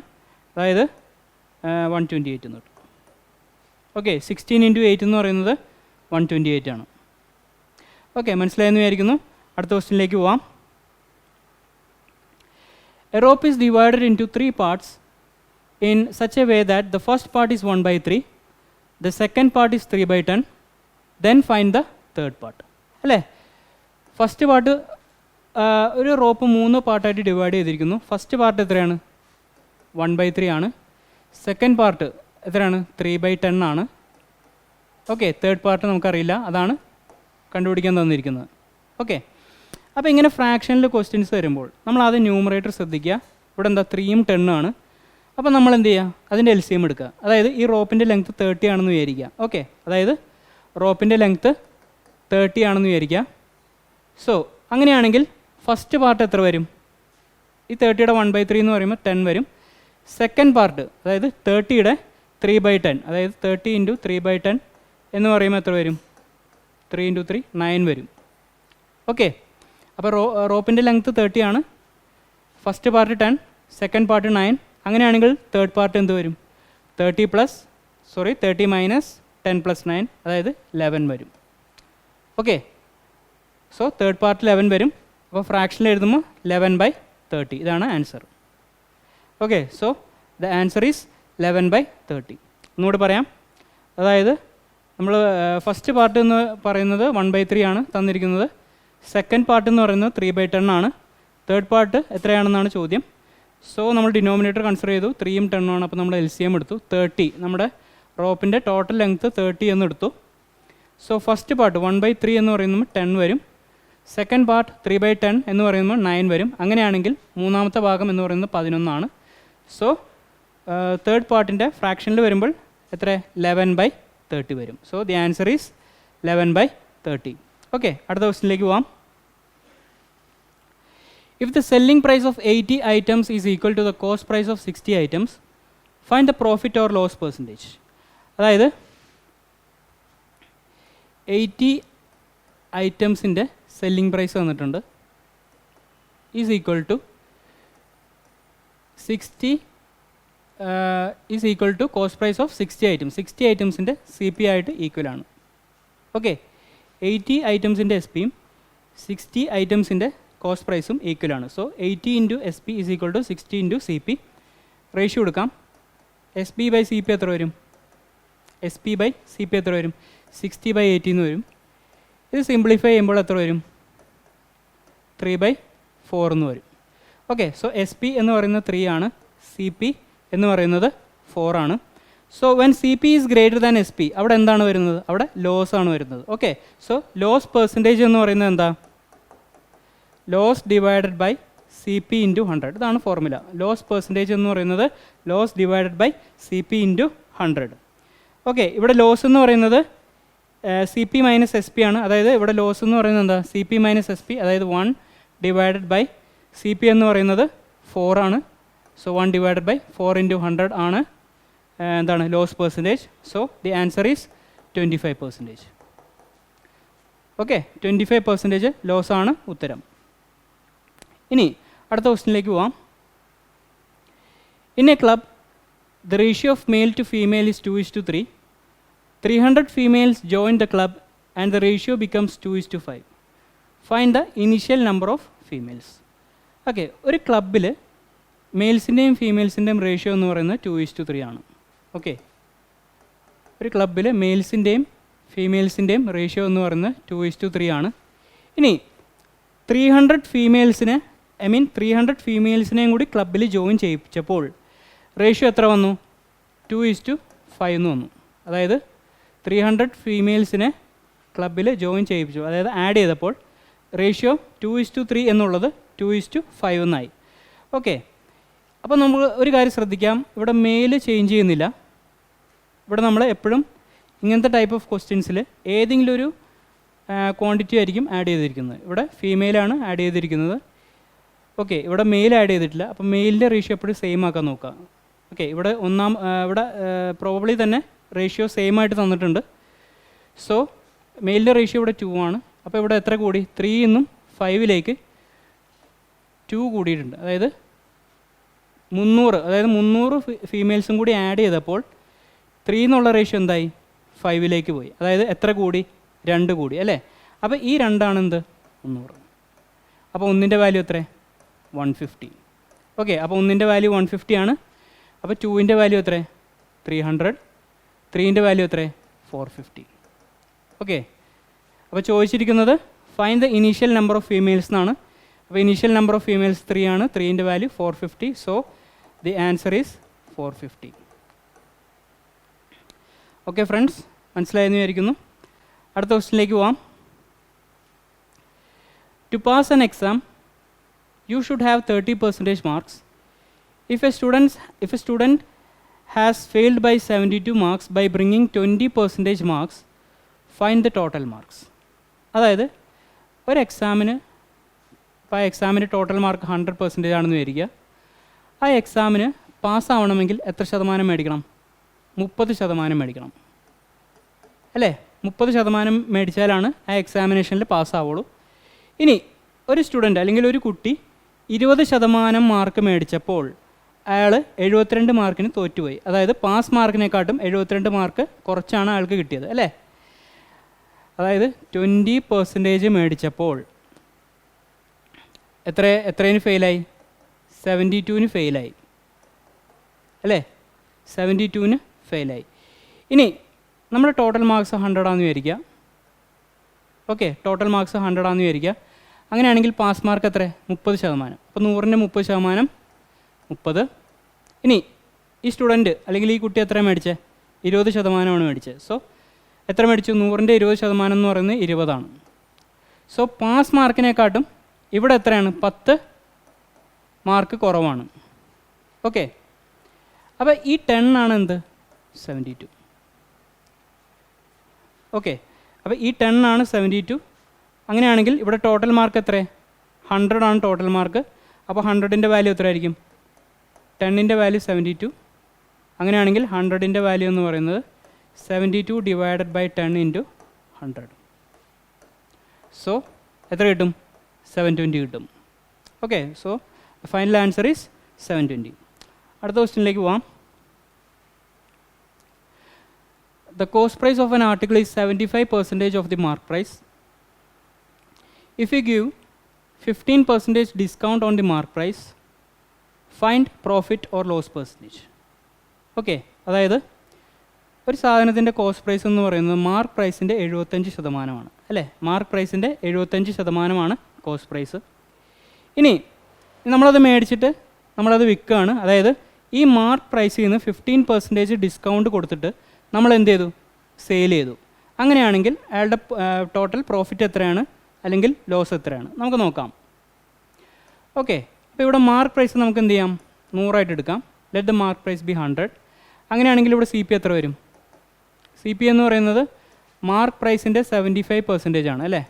അതായത് 128 എന്ന് കിട്ടും. ഓക്കെ, 16 × 8 എന്ന് പറയുന്നത് 128 ആണ്. ഓക്കെ, മനസ്സിലായെന്ന് വിചാരിക്കുന്നു. അടുത്ത ക്വസ്റ്റ്യനിലേക്ക് പോവാം. A rope is divided into 3 parts in such a way that the first part is 1/3, the second part is 3/10, then find the third part. അല്ലേ? ഫസ്റ്റ് പാർട്ട് ഒരു റോപ്പ് 3 പാർട്ടായിട്ട് ഡിവൈഡ് ചെയ്തിരിക്കുന്നു. ഫസ്റ്റ് പാർട്ട് എത്രയാണ്? 1/3 ആണ്. സെക്കൻഡ് പാർട്ട് എത്രയാണ്? 3/10 ആണ്. Okay, third part നമുക്കറിയില്ല, അതാണ് കണ്ടുപിടിക്കാൻ തന്നിരിക്കുന്നത്. ഓക്കെ, അപ്പോൾ ഇങ്ങനെ ഫ്രാക്ഷനിൽ ക്വസ്റ്റ്യൻസ് വരുമ്പോൾ നമ്മൾ ആദ്യം ന്യൂമറേറ്റർ ശ്രദ്ധിക്കുക. ഇവിടെ എന്താ 3ഉം 10ഉം ആണ്. അപ്പോൾ നമ്മൾ എന്ത് ചെയ്യുക? അതിൻ്റെ LCM എടുക്കുക. അതായത് ഈ റോപ്പിൻ്റെ ലെങ്ത്ത് 30 ആണെന്ന് വിചാരിക്കുക. ഓക്കെ, അതായത് റോപ്പിൻ്റെ ലെങ്ത്ത് 30 ആണെന്ന് വിചാരിക്കുക. സോ അങ്ങനെയാണെങ്കിൽ ഫസ്റ്റ് പാർട്ട് എത്ര വരും? ഈ 30യുടെ 1/3 എന്ന് പറയുമ്പോൾ 10 വരും. സെക്കൻഡ് പാർട്ട് അതായത് 30യുടെ 3/10, അതായത് 30 × 3/10 എന്ന് പറയുമ്പോൾ എത്ര വരും? 3 × 3 9 വരും. ഓക്കെ, അപ്പോൾ റോപ്പിൻ്റെ ലെങ്ത്ത് 30 ആണ്. First part 10, second part 9. അങ്ങനെയാണെങ്കിൽ തേർഡ് പാർട്ട് എന്ത് വരും? 30 - 10 + 9, അതായത് 11 വരും. ഓക്കെ, സോ തേർഡ് പാർട്ട് 11 വരും. അപ്പോൾ ഫ്രാക്ഷനിൽ എഴുതുമ്പോൾ 11/30, ഇതാണ് answer. Okay, so the answer is 11/30. ഒന്നുകൂടി പറയാം. അതായത് നമ്മൾ ഫസ്റ്റ് പാർട്ട് എന്ന് പറയുന്നത് 1/3 ആണ് തന്നിരിക്കുന്നത്. സെക്കൻഡ് പാർട്ട് എന്ന് പറയുന്നത് 3/10 ആണ്. തേർഡ് പാർട്ട് എത്രയാണെന്നാണ് ചോദ്യം. സോ നമ്മൾ ഡിനോമിനേറ്റർ കൺസിഡർ ചെയ്തു, 3ഉം 10ഉം ആണ്. അപ്പോൾ നമ്മൾ LCM എടുത്തു. 30, നമ്മുടെ റോപ്പിൻ്റെ ടോട്ടൽ ലെങ്ത്ത് 30 എന്ന് എടുത്തു. സോ ഫസ്റ്റ് പാർട്ട് 1/3 എന്ന് പറയുമ്പോൾ 10 വരും. സെക്കൻഡ് പാർട്ട് 3/10 എന്ന് പറയുമ്പോൾ 9 വരും. അങ്ങനെയാണെങ്കിൽ മൂന്നാമത്തെ ഭാഗം എന്ന് പറയുന്നത് 11 ആണ്. സോ തേർഡ് പാർട്ടിൻ്റെ ഫ്രാക്ഷനിൽ വരുമ്പോൾ എത്ര? 11/30 വരും. So the answer is 11/30. Okay, അടുത്ത ക്വസ്റ്റിനിലേക്ക് പോവാം. If the selling price of 80 items is equal to the cost price of 60 items, find the profit or loss percentage. അതായത് 80 ഐറ്റംസിൻ്റെ സെല്ലിംഗ് പ്രൈസ് തന്നിട്ടുണ്ട്, is equal to 60 is equal to cost price of 60 items. 60 ഐറ്റംസിൻ്റെ CP ആയിട്ട് equal ആണ്. Okay, 80 ഐറ്റംസിൻ്റെ SPയും 60 ഐറ്റംസിൻ്റെ cost പ്രൈസും ഈക്വൽ ആണ്. So 80 × SP is equal to 60 × CP. Ratio എടുക്കാം. SP/CP എത്ര വരും? SP/CP എത്ര വരും? 60/80 എന്ന് വരും. ഇത് സിംപ്ലിഫൈ ചെയ്യുമ്പോൾ എത്ര വരും? 3/4 എന്ന് വരും. ഓക്കെ, സോ SP എന്ന് പറയുന്നത് 3 ആണ്, CP എന്ന് പറയുന്നത് 4 ആണ്. So when CP is greater than SP, അവിടെ എന്താണ് വരുന്നത്? അവിടെ ലോസ് ആണ് വരുന്നത്. ഓക്കെ, സോ ലോസ് പെർസെൻറ്റേജ് എന്ന് പറയുന്നത് എന്താ? Loss divided by CP × 100. ഇതാണ് ഫോർമുല. ലോസ് പെർസെൻറ്റേജ് എന്ന് പറയുന്നത് loss divided by CP × 100. Okay, ഇവിടെ ലോസ് എന്ന് പറയുന്നത് CP - SP ആണ്. അതായത് ഇവിടെ ലോസ് എന്ന് പറയുന്നത് എന്താ? CP - SP, അതായത് 1 ഡിവൈഡഡ് ബൈ CP എന്ന് പറയുന്നത് 4 ആണ്. സോ 1 ഡിവൈഡഡ് ബൈ 4 × 100 ആണ് എന്താണ്? Loss percentage. So the answer is 25%. Okay, 25% loss ആണ് ഉത്തരം. ഇനി അടുത്ത ക്വസ്റ്റിനിലേക്ക് പോവാം. In a club the ratio of male to female is 2:3. 300 females join the club and the ratio becomes 2:5. Find the initial number of females. Okay, ഒരു ക്ലബിൽ മെയിൽസിൻ്റെയും ഫീമെയിൽസിൻ്റെയും ratio എന്ന് പറയുന്നത് 2:3 ആണ്. ഓക്കെ, ഒരു ക്ലബിൽ മെയിൽസിൻ്റെയും ഫീമെയിൽസിൻ്റെയും റേഷ്യോ എന്ന് പറയുന്നത് 2:3 ആണ്. ഇനി 300 ഫീമെയിൽസിനെയും കൂടി ക്ലബിൽ ജോയിൻ ചെയ്യിച്ചപ്പോൾ റേഷ്യോ എത്ര വന്നു? 2:5 എന്ന് വന്നു. അതായത് 300 ഫീമെയിൽസിനെ ക്ലബിൽ ജോയിൻ ചെയ്യിപ്പിച്ചു, അതായത് ആഡ് ചെയ്തപ്പോൾ റേഷ്യോ 2:3 എന്നുള്ളത് 2:5 എന്നായി. ഓക്കെ, അപ്പോൾ നമ്മൾ ഒരു കാര്യം ശ്രദ്ധിക്കാം, ഇവിടെ മെയിൽ ചേഞ്ച് ചെയ്യുന്നില്ല. ഇവിടെ നമ്മൾ എപ്പോഴും ഇങ്ങനത്തെ ടൈപ്പ് ഓഫ് ക്വസ്റ്റ്യൻസിൽ ഏതെങ്കിലും ഒരു ക്വാണ്ടിറ്റി ആയിരിക്കും ആഡ് ചെയ്തിരിക്കുന്നത്. ഇവിടെ ഫീമെയിലാണ് ആഡ് ചെയ്തിരിക്കുന്നത്. ഓക്കെ, ഇവിടെ മെയിൽ ആഡ് ചെയ്തിട്ടില്ല. അപ്പോൾ മെയിലിൻ്റെ റേഷ്യോ എപ്പോഴും സെയിം ആക്കാൻ നോക്കുക. ഓക്കെ, ഇവിടെ ഇവിടെ പ്രോബബ്ലി തന്നെ റേഷ്യോ സെയിം ആയിട്ട് തന്നിട്ടുണ്ട്. സോ മെയിലിൻ്റെ റേഷ്യോ ഇവിടെ 2 ആണ്. അപ്പോൾ ഇവിടെ എത്ര കൂടി? 3 നിന്നും 5ലേക്ക് 2 കൂടിയിട്ടുണ്ട്. അതായത് 300 ഫീമെയിൽസും കൂടി ആഡ് ചെയ്തപ്പോൾ 3 എന്നുള്ള റേഷ്യോ എന്തായി? 5ലേക്ക് പോയി. അതായത് എത്ര കൂടി? 2 കൂടി അല്ലേ? അപ്പോൾ ഈ 2 ആണ് എന്ത്? 300. അപ്പോൾ 1ൻ്റെ വാല്യൂ എത്ര? 150. ഓക്കെ, അപ്പോൾ 1ൻ്റെ വാല്യൂ 150 ആണ്. അപ്പോൾ 2ൻ്റെ വാല്യൂ എത്ര? 300. 3ൻ്റെ വാല്യൂ എത്ര? 450. ഓക്കെ, അപ്പോൾ ചോദിച്ചിരിക്കുന്നത് find the initial number of females എന്നാണ്. അപ്പോൾ ഇനീഷ്യൽ നമ്പർ ഓഫ് ഫീമെയിൽസ് 3 ആണ്. 3ൻ്റെ value 450. So the answer is 450. Okay friends, മനസ്സിലായെന്ന് വിചാരിക്കുന്നു. അടുത്ത ക്വസ്റ്റിനിലേക്ക് പോവാം. To pass an exam you should have 30% marks. If a student has failed by 72 marks by bringing 20% marks, find the total marks. അതായത് ഒരു എക്സാമിന്, ഇപ്പോൾ ആ എക്സാമിൻ്റെ ടോട്ടൽ മാർക്ക് 100% ആണെന്ന് വിചാരിക്കുക. ആ എക്സാമിന് പാസ്സാവണമെങ്കിൽ എത്ര ശതമാനം മേടിക്കണം? 30% മേടിക്കണം അല്ലേ? 30% മേടിച്ചാലാണ് ആ എക്സാമിനേഷനിൽ പാസ്സാവുള്ളൂ. ഇനി ഒരു സ്റ്റുഡൻറ്റ് അല്ലെങ്കിൽ ഒരു കുട്ടി 20% മാർക്ക് മേടിച്ചപ്പോൾ അയാൾ 72 മാർക്കിന് തോറ്റുപോയി. അതായത് പാസ് മാർക്കിനെക്കാട്ടും 72 മാർക്ക് കുറച്ചാണ് അയാൾക്ക് കിട്ടിയത് അല്ലേ? അതായത് 20% മേടിച്ചപ്പോൾ എത്രയിന് ഫെയിലായി? 72ന് ഫെയിലായി അല്ലേ? 72ന് ഫെയിലായി. ഇനി നമ്മുടെ ടോട്ടൽ മാർക്സ് 100 ആണെന്ന് വിചാരിക്കുക. ഓക്കെ, ടോട്ടൽ മാർക്സ് 100 ആണെന്ന് വിചാരിക്കുക. അങ്ങനെയാണെങ്കിൽ പാസ് മാർക്ക് എത്ര? 30%. അപ്പോൾ 100ൻ്റെ 30% 30. ഇനി ഈ സ്റ്റുഡൻറ്റ് അല്ലെങ്കിൽ ഈ കുട്ടി എത്ര മേടിച്ചത്? 20% മേടിച്ചത്. സോ എത്ര മേടിച്ചു? 100ൻ്റെ 20% എന്ന് പറയുന്നത് 20 ആണ്. സോ പാസ് മാർക്കിനെക്കാട്ടും ഇവിടെ എത്രയാണ്? 10 മാർക്ക് കുറവാണ്. ഓക്കെ, അപ്പോൾ ഈ 10 ആണ് എന്ത്? 72. ഓക്കെ, അപ്പോൾ ഈ 10 ആണ് 72. അങ്ങനെയാണെങ്കിൽ ഇവിടെ ടോട്ടൽ മാർക്ക് എത്ര? 100 ആണ് ടോട്ടൽ മാർക്ക്. അപ്പോൾ 100ൻ്റെ വാല്യൂ എത്ര ആയിരിക്കും? 10ൻ്റെ വാല്യൂ 72. അങ്ങനെയാണെങ്കിൽ 100ൻ്റെ വാല്യൂ എന്ന് പറയുന്നത് 72 ഡിവൈഡഡ് ബൈ 10 ഇൻറ്റു 100. സോ എത്ര കിട്ടും? 720 കിട്ടും. Okay, so final answer is 720. അടുത്ത ക്വസ്റ്റ്യനിലേക്ക് പോവാം. The cost price of an article is 75% of the mark price. If you give 15% discount on the mark price, find profit or loss percentage. Okay, അതായത് ഒരു സാധനത്തിൻ്റെ cost price എന്ന് പറയുന്നത് mark പ്രൈസിൻ്റെ 75% അല്ലേ? മാർക്ക് പ്രൈസിൻ്റെ 75% കോസ്റ്റ് പ്രൈസ്. ഇനി നമ്മളത് മേടിച്ചിട്ട് നമ്മളത് വിൽക്കുകയാണ്. അതായത് ഈ മാർക്ക് പ്രൈസിൽ നിന്ന് 15% ഡിസ്കൗണ്ട് കൊടുത്തിട്ട് നമ്മൾ എന്ത് ചെയ്തു? സെയിൽ ചെയ്തു. അങ്ങനെയാണെങ്കിൽ അയാളുടെ ടോട്ടൽ പ്രോഫിറ്റ് എത്രയാണ് അല്ലെങ്കിൽ ലോസ് എത്രയാണ് നമുക്ക് നോക്കാം. ഓക്കെ, അപ്പോൾ ഇവിടെ മാർക്ക് പ്രൈസ് നമുക്ക് എന്ത് ചെയ്യാം? 100 എടുക്കാം. Let the mark price be 100. അങ്ങനെയാണെങ്കിൽ ഇവിടെ CP എത്ര വരും? CP എന്ന് പറയുന്നത് മാർക്ക് പ്രൈസിൻ്റെ 75% ആണ് അല്ലേ?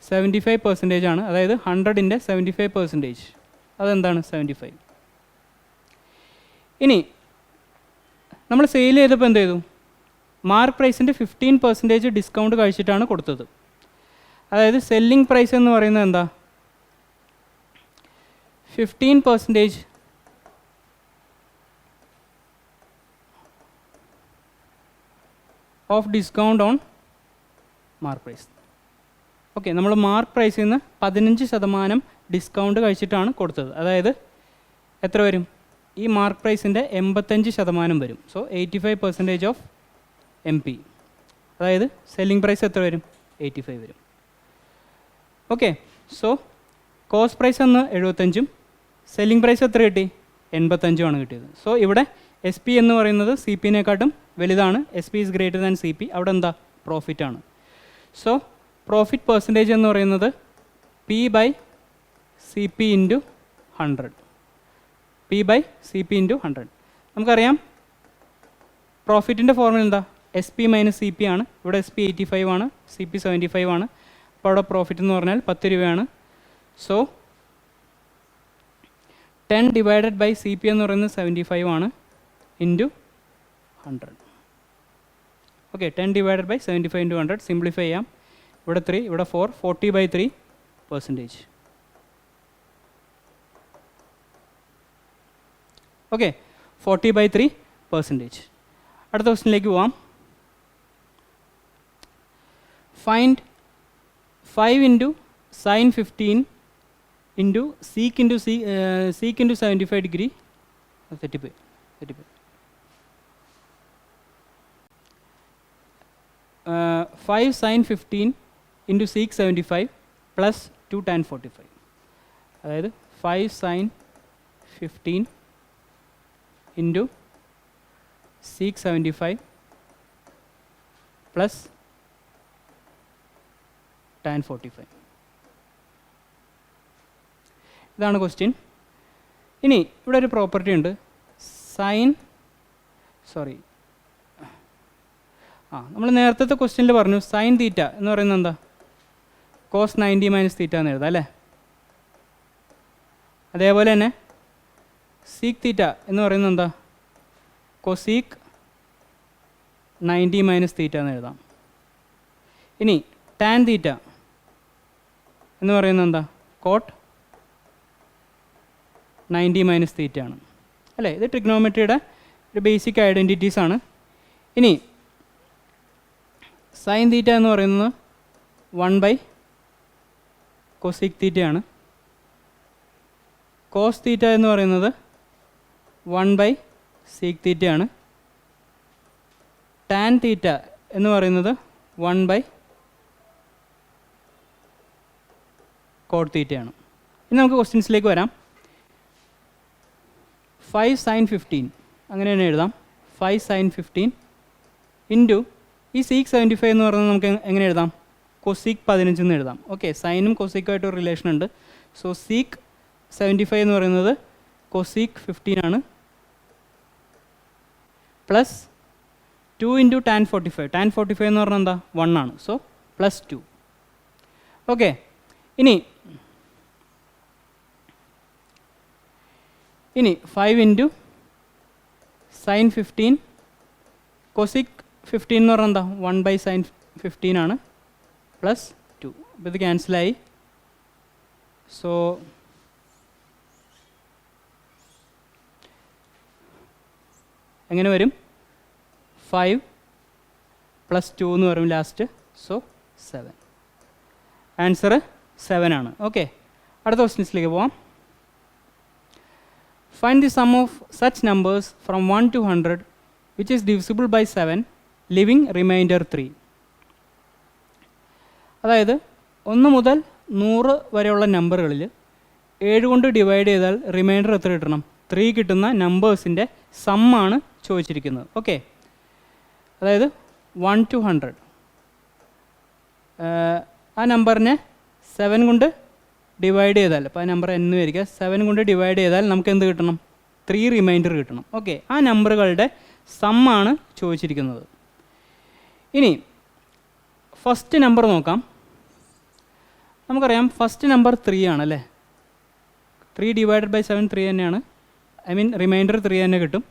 75% ആണ്. അതായത് 100ൻ്റെ 75%. അതെന്താണ്? 75. ഇനി നമ്മൾ സെയിൽ ചെയ്തപ്പോൾ എന്ത് ചെയ്തു? മാർക്ക് പ്രൈസിൻ്റെ 15% ഡിസ്കൗണ്ട് കഴിച്ചിട്ടാണ് കൊടുത്തത്. അതായത് സെല്ലിംഗ് പ്രൈസ് എന്ന് പറയുന്നത് എന്താ? 15% off discount on mark price. Okay, നമ്മൾ മാർക്ക് പ്രൈസിൽ നിന്ന് 15% ഡിസ്കൗണ്ട് കഴിച്ചിട്ടാണ് കൊടുത്തത്. അതായത് എത്ര വരും? ഈ മാർക്ക് പ്രൈസിൻ്റെ 85% വരും. So 85% of MP. അതായത് സെല്ലിംഗ് പ്രൈസ് എത്ര വരും? 85 വരും. ഓക്കെ, സോ കോസ്റ്റ് പ്രൈസ് എന്ന് 75ഉം സെല്ലിംഗ് പ്രൈസ് എത്ര കിട്ടി? 85 ആണ് കിട്ടിയത്. സോ ഇവിടെ SP എന്ന് പറയുന്നത് CPനെക്കാട്ടും വലുതാണ്. SP is greater than CP. അവിടെ എന്താ? പ്രോഫിറ്റ് ആണ്. സോ പ്രോഫിറ്റ് പെർസെൻറ്റേജ് എന്ന് പറയുന്നത് P/CP ഇൻറ്റു 100. P/CP into 100. നമുക്കറിയാം പ്രോഫിറ്റിൻ്റെ ഫോർമുല എന്താ? SP മൈനസ് CP ആണ്. ഇവിടെ SP 85 ആണ്, CP 75 ആണ്. അപ്പോൾ അവിടെ പ്രോഫിറ്റ് എന്ന് പറഞ്ഞാൽ 10 രൂപയാണ്. സോ 10 ഡിവൈഡഡ് ബൈ CP എന്ന് പറയുന്നത് 75 ആണ് into 100. Okay, 10 divided by 75 into 100. Simplify ചെയ്യാം. ഇവിടെ 3, ഇവിടെ 4, 40/3%. ഓക്കെ, 40/3%. അടുത്ത ക്വസ്റ്റ്യനിലേക്ക് പോവാം. Find 5 into sin 15 into seek into 75 degree തെറ്റിപ്പോയി 5 sin 15 into seek 75 plus 2 tan 45. അതായത് 5 sin 15 into seek 75 plus tan 45. ഇതാണ് ക്വസ്റ്റ്യൻ. ഇനി ഇവിടെ ഒരു പ്രോപ്പർട്ടി ഉണ്ട്, നമ്മൾ നേരത്തെ ക്വസ്റ്റ്യനിൽ പറഞ്ഞു സൈൻ തീറ്റ എന്ന് പറയുന്നത് എന്താ, കോസ് 90 മൈനസ് തീറ്റ എന്ന് എഴുതാം അല്ലേ. അതേപോലെ തന്നെ സീക്ക് തീറ്റ എന്ന് പറയുന്നത് എന്താ, കൊസീക്ക് 90 മൈനസ് തീറ്റ എന്ന് എഴുതാം. ഇനി ടാൻ തീറ്റ എന്ന് പറയുന്നത് എന്താ, കോട്ട് 90 മൈനസ് തീറ്റ ആണ് അല്ലേ. ഇത് ട്രിഗ്നോമെട്രിയുടെ ഒരു ബേസിക് ഐഡൻറ്റിറ്റീസ് ആണ്. ഇനി സൈൻ തീറ്റ എന്ന് പറയുന്നത് 1 കൊസീക്ക് തീറ്റയാണ്. കോസ് തീറ്റ എന്ന് പറയുന്നത് 1 സീക്ക് തീറ്റയാണ്. ടാൻ തീറ്റ എന്ന് പറയുന്നത് 1 കോട്ട് തീറ്റയാണ്. ഇനി നമുക്ക് ക്വസ്റ്റ്യൻസിലേക്ക് വരാം. 5 sin 15 അങ്ങനെ തന്നെ എഴുതാം. 5 sin 15 ഇൻറ്റു ഈ സീക്ക് 75 എന്ന് പറയുന്നത് നമുക്ക് എങ്ങനെ എഴുതാം, കൊസീക്ക് 15 എന്ന് എഴുതാം. ഓക്കെ, സൈനും കൊസീക്കുമായിട്ട് ഒരു റിലേഷൻ ഉണ്ട്. സോ സീക്ക് 75 എന്ന് പറയുന്നത് കൊസീക്ക് 15 ആണ്, പ്ലസ് 2 ഇൻറ്റു ടാൻ 45. ടാൻ 45 എന്ന് പറഞ്ഞാൽ എന്താ, 1 ആണ്. So plus 2. ഓക്കെ, ഇനി 5 ഇൻറ്റു സൈൻ 15 കൊസിക് 15 എന്ന് പറഞ്ഞാൽ എന്താ, 1 സൈൻ 15 ആണ്, പ്ലസ് 2. അപ്പോൾ ഇത് ക്യാൻസലായി. സോ എങ്ങനെ വരും, 5 പ്ലസ് 2 എന്ന് പറയും ലാസ്റ്റ്. സോ 7. ആൻസർ 7 ആണ്. ഓക്കെ, അടുത്ത ക്വസ്റ്റ്യൻസിലേക്ക് പോവാം. Find the sum of such numbers from 1 to 100 which is divisible by 7, leaving remainder 3. അതായത് 1 മുതൽ 100 വരെയുള്ള നമ്പറുകളിൽ 7 കൊണ്ട് ഡിവൈഡ് ചെയ്താൽ റിമൈൻഡർ എത്ര കിട്ടണം, 3 കിട്ടുന്ന നമ്പേഴ്സിൻ്റെ സമ്മാണ് ചോദിച്ചിരിക്കുന്നത്. ഓക്കെ, അതായത് 1 to 100 ആ നമ്പറിനെ 7 കൊണ്ട് ഡിവൈഡ് ചെയ്താൽ, അപ്പോൾ ആ നമ്പർ എന്ന് വരിക 7 കൊണ്ട് ഡിവൈഡ് ചെയ്താൽ നമുക്ക് എന്ത് കിട്ടണം, 3 റിമൈൻഡർ കിട്ടണം. ഓക്കെ, ആ നമ്പറുകളുടെ സമ്മാണ് ചോദിച്ചിരിക്കുന്നത്. ഇനി ഫസ്റ്റ് നമ്പർ നോക്കാം. നമുക്കറിയാം ഫസ്റ്റ് നമ്പർ 3 ആണല്ലേ. 3 ഡിവൈഡഡ് ബൈ 7 3 തന്നെയാണ്. ഐ മീൻ റിമൈൻഡർ 3 തന്നെ കിട്ടും.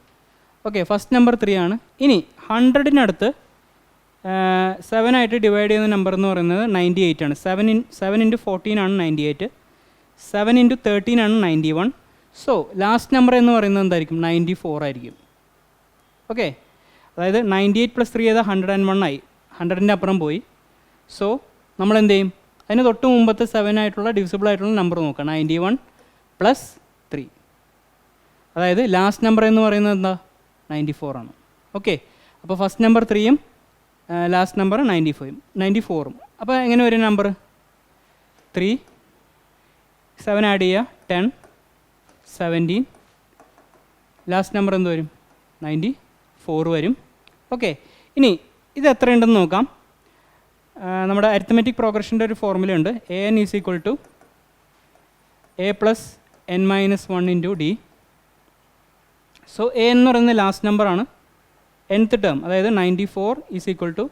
ഓക്കെ, ഫസ്റ്റ് നമ്പർ 3 ആണ്. ഇനി 100-നടുത്ത് 7 ആയിട്ട് ഡിവൈഡ് ചെയ്യുന്ന നമ്പർ എന്ന് പറയുന്നത് 98 ആണ്. 7 ഇൻറ്റു 14 ആണ് 98. 7 ഇൻറ്റു 13 ആണ് 91. സോ ലാസ്റ്റ് നമ്പർ എന്ന് പറയുന്നത് എന്തായിരിക്കും, 94 ആയിരിക്കും. ഓക്കെ, അതായത് 98 പ്ലസ് 3 ചെയ്താൽ 101 ആയി, 100-ൻ്റെ അപ്പുറം പോയി. സോ നമ്മൾ എന്ത് ചെയ്യും, അതിന് തൊട്ട് മുമ്പത്തെ 7 ആയിട്ടുള്ള ഡിവിസിബിൾ ആയിട്ടുള്ള നമ്പർ നോക്കാം, 91 പ്ലസ് 3. അതായത് ലാസ്റ്റ് നമ്പർ എന്ന് പറയുന്നത് എന്താ, 94 ആണ്. ഓക്കെ, അപ്പോൾ ഫസ്റ്റ് നമ്പർ 3യും ലാസ്റ്റ് നമ്പർ 94-ഉം. അപ്പോൾ എങ്ങനെ വരും നമ്പർ, 3 7 ആഡ് ചെയ്യുക 10 17, ലാസ്റ്റ് നമ്പർ എന്ത് വരും, 94 വരും. ഓക്കെ, ഇനി ഇത് എത്രയുണ്ടെന്ന് നോക്കാം. നമ്മുടെ അരിത്തമെറ്റിക് പ്രോഗ്രഷൻ്റെ ഒരു ഫോർമുല ഉണ്ട്, an is equal to a plus n minus 1 into d. So a എന്ന് പറയുന്നത് ലാസ്റ്റ് നമ്പറാണ്, nth ടേം, അതായത് 94 is equal to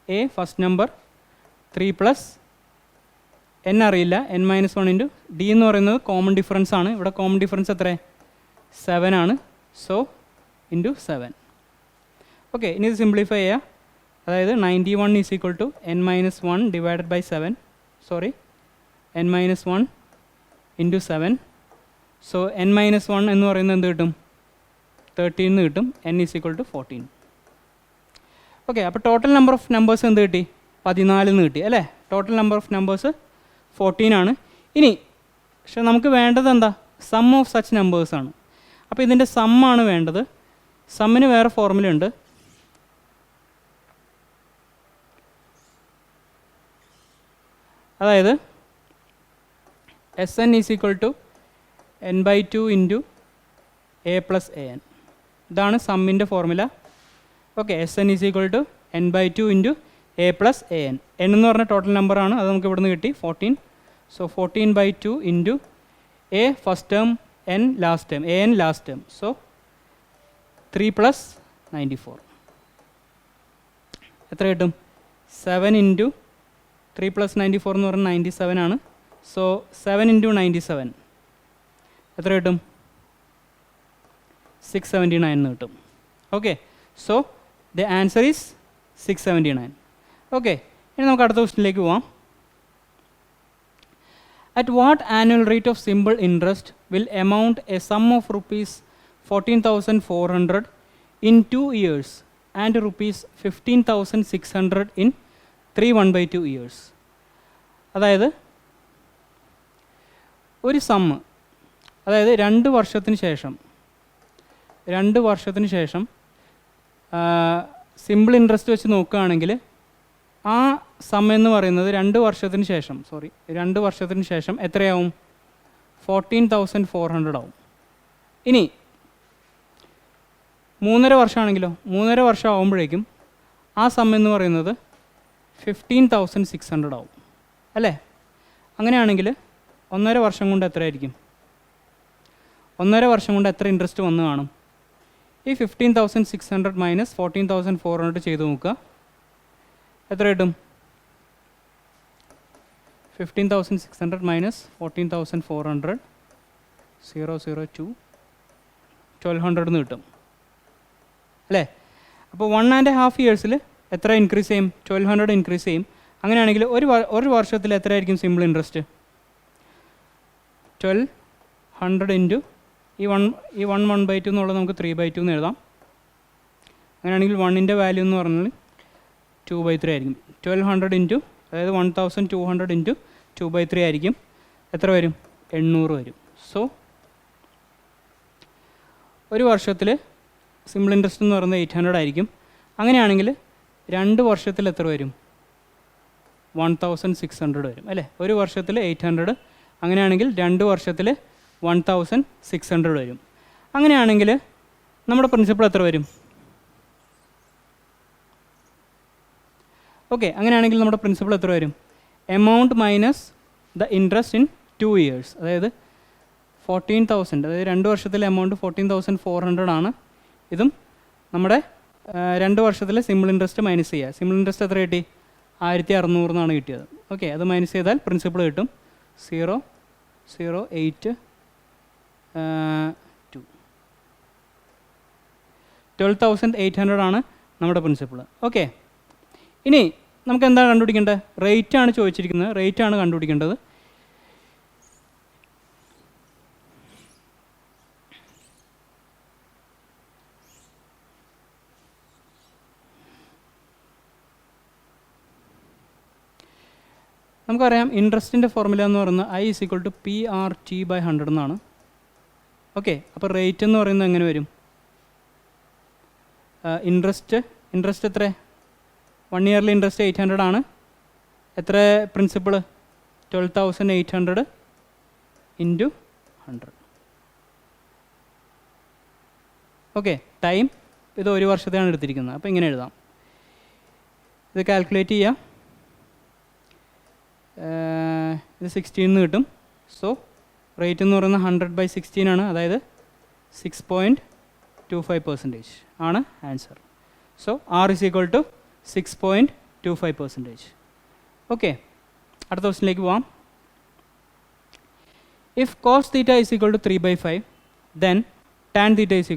a first number 3 plus n അറിയില്ല, n മൈനസ് 1 ഇൻറ്റു d എന്ന് പറയുന്നത് കോമൺ ഡിഫറൻസ് ആണ്. ഇവിടെ കോമൺ ഡിഫറൻസ് എത്ര, 7 ആണ്. So into 7. ഓക്കെ, ഇനി ഇത് സിംപ്ലിഫൈ ചെയ്യുക. അതായത് 91 is equal to n minus 1 divided by 7, n minus 1 into 7. So n minus 1 എന്ന് പറയുന്നത് എന്ത് കിട്ടും, 13 എന്ന് കിട്ടും. n is equal to 14. Okay, അപ്പോൾ ടോട്ടൽ നമ്പർ ഓഫ് നമ്പേഴ്സ് എന്ത് കിട്ടി, 14 എന്ന് കിട്ടി അല്ലേ. ടോട്ടൽ നമ്പർ ഓഫ് നമ്പേഴ്സ് 14 ആണ്. ഇനി പക്ഷെ നമുക്ക് വേണ്ടത് എന്താ? സം ഓഫ് സച്ച് നമ്പേഴ്സാണ്. അപ്പോൾ ഇതിൻ്റെ സമ്മാണ് വേണ്ടത്. സമ്മിന് വേറെ ഫോർമുല ഉണ്ട്. അതായത് Sn is equal to n/2 into a plus an. ഇതാണ് സമ്മിൻ്റെ formula. Okay, Sn is equal to n/2 into a plus an. n എന്ന് പറഞ്ഞ ടോട്ടൽ നമ്പറാണ്, അത് നമുക്ക് ഇവിടുന്ന് കിട്ടി 14. So 14/2 into a first term, n last term, an last term. So 3 + 94 എത്ര കിട്ടും? 7 ഇൻറ്റു 3 + 94 എന്ന് പറഞ്ഞാൽ 97 ആണ്. സോ 7 ഇൻറ്റു 97 എത്ര കിട്ടും? 679 എന്ന് കിട്ടും. Okay, so the answer is 679. Okay, ഇനി നമുക്ക് അടുത്ത ക്വസ്റ്റിനിലേക്ക് പോവാം. At what annual rate of simple interest will amount a sum of rupees 14,400 in 2 years and rupees 15,600 in 3 1/2 years? അതായത് ഒരു സമ്മ്, അതായത് 2 വർഷത്തിന് ശേഷം സിമ്പിൾ ഇൻട്രസ്റ്റ് വെച്ച് നോക്കുകയാണെങ്കിൽ ആ സം എന്ന് പറയുന്നത് 2 വർഷത്തിന് ശേഷം എത്രയാവും? 14,400 ആവും. ഇനി 3.5 വർഷമാണെങ്കിലോ, 3.5 വർഷം ആകുമ്പോഴേക്കും ആ സം എന്ന് പറയുന്നത് 15,600 ആവും അല്ലേ? അങ്ങനെയാണെങ്കിൽ 1.5 വർഷം കൊണ്ട് എത്രയായിരിക്കും? 1.5 വർഷം കൊണ്ട് എത്ര ഇൻട്രസ്റ്റ് വന്ന് കാണും? ഈ 15,600 മൈനസ് 14,400 ചെയ്ത് നോക്കുക, എത്ര കിട്ടും? 15,600 മൈനസ് 14,400 002 1200 എന്ന് കിട്ടും അല്ലേ? അപ്പോൾ 1.5 ഇയേഴ്സിൽ എത്ര ഇൻക്രീസ് ചെയ്യും? 1200 ഇൻക്രീസ് ചെയ്യും. അങ്ങനെയാണെങ്കിൽ ഒരു വർഷത്തിൽ എത്രയായിരിക്കും സിമ്പിൾ ഇൻട്രസ്റ്റ്? 1200 ഇൻറ്റു ഈ 1/2 എന്നുള്ളത് നമുക്ക് 3/2 എന്ന് എഴുതാം. അങ്ങനെയാണെങ്കിൽ 1ൻ്റെ വാല്യൂ എന്ന് പറഞ്ഞാൽ 2/3 ആയിരിക്കും. 1200 ഇൻറ്റു, അതായത് 1200 ഇൻറ്റു 2/3 ആയിരിക്കും. എത്ര വരും? 800 വരും. സോ ഒരു വർഷത്തിൽ സിമ്പിൾ ഇൻട്രസ്റ്റ് എന്ന് പറയുന്നത് 800 ആയിരിക്കും. അങ്ങനെയാണെങ്കിൽ 2 വർഷത്തിൽ എത്ര വരും? 1600 വരും അല്ലേ? ഒരു വർഷത്തിൽ 800, അങ്ങനെയാണെങ്കിൽ 2 വർഷത്തിൽ 1600 വരും. അങ്ങനെയാണെങ്കിൽ നമ്മുടെ പ്രിൻസിപ്പൾ എത്ര വരും? ഓക്കെ, അങ്ങനെയാണെങ്കിൽ നമ്മുടെ പ്രിൻസിപ്പൾ എത്ര വരും? Amount minus the interest in 2 years, അതായത് 14,000, അതായത് 2 വർഷത്തിലെ എമൗണ്ട് 14,400 ആണ്. ഇതും നമ്മുടെ 2 വർഷത്തിലെ സിമ്പിൾ ഇൻട്രസ്റ്റ് മൈനസ് ചെയ്യുക. സിമ്പിൾ ഇൻട്രസ്റ്റ് എത്ര കിട്ടി? 1600 എന്നാണ് കിട്ടിയത്. ഓക്കെ, അത് മൈനസ് ചെയ്താൽ പ്രിൻസിപ്പൾ കിട്ടും 0.082 12,800 ആണ് നമ്മുടെ പ്രിൻസിപ്പൾ. ഓക്കെ, ഇനി നമുക്ക് എന്താണ് കണ്ടുപിടിക്കേണ്ടത്? റേറ്റ് ആണ് ചോദിച്ചിരിക്കുന്നത്, റേറ്റ് ആണ് കണ്ടുപിടിക്കേണ്ടത്. നമുക്കറിയാം ഇൻട്രസ്റ്റിൻ്റെ ഫോർമുല എന്ന് പറയുന്നത് I = PRT/100 എന്നാണ്. ഓക്കെ, അപ്പോൾ റേറ്റ് എന്ന് പറയുന്നത് എങ്ങനെ വരും? ഇൻട്രസ്റ്റ് എത്ര? 1 ഇയറിൽ ഇൻട്രസ്റ്റ് 800 ആണ്. എത്ര പ്രിൻസിപ്പിൾ? 12,800 ഇൻറ്റു 100. ഓക്കെ, ടൈം ഇത് 1 വർഷത്തെയാണ് എടുത്തിരിക്കുന്നത്. അപ്പോൾ ഇങ്ങനെ എഴുതാം. ഇത് കാൽക്കുലേറ്റ് ചെയ്യാം. ഇത് 16 എന്ന് കിട്ടും. സോ റേറ്റ് എന്ന് പറയുന്നത് 100/16 ആണ്, അതായത് 6.25% ആണ് ആൻസർ. So R = 6.25%. ഓക്കെ, അടുത്ത ക്വസ്റ്റിനിലേക്ക് പോവാം. If cos θ = 3/5 then tan θ =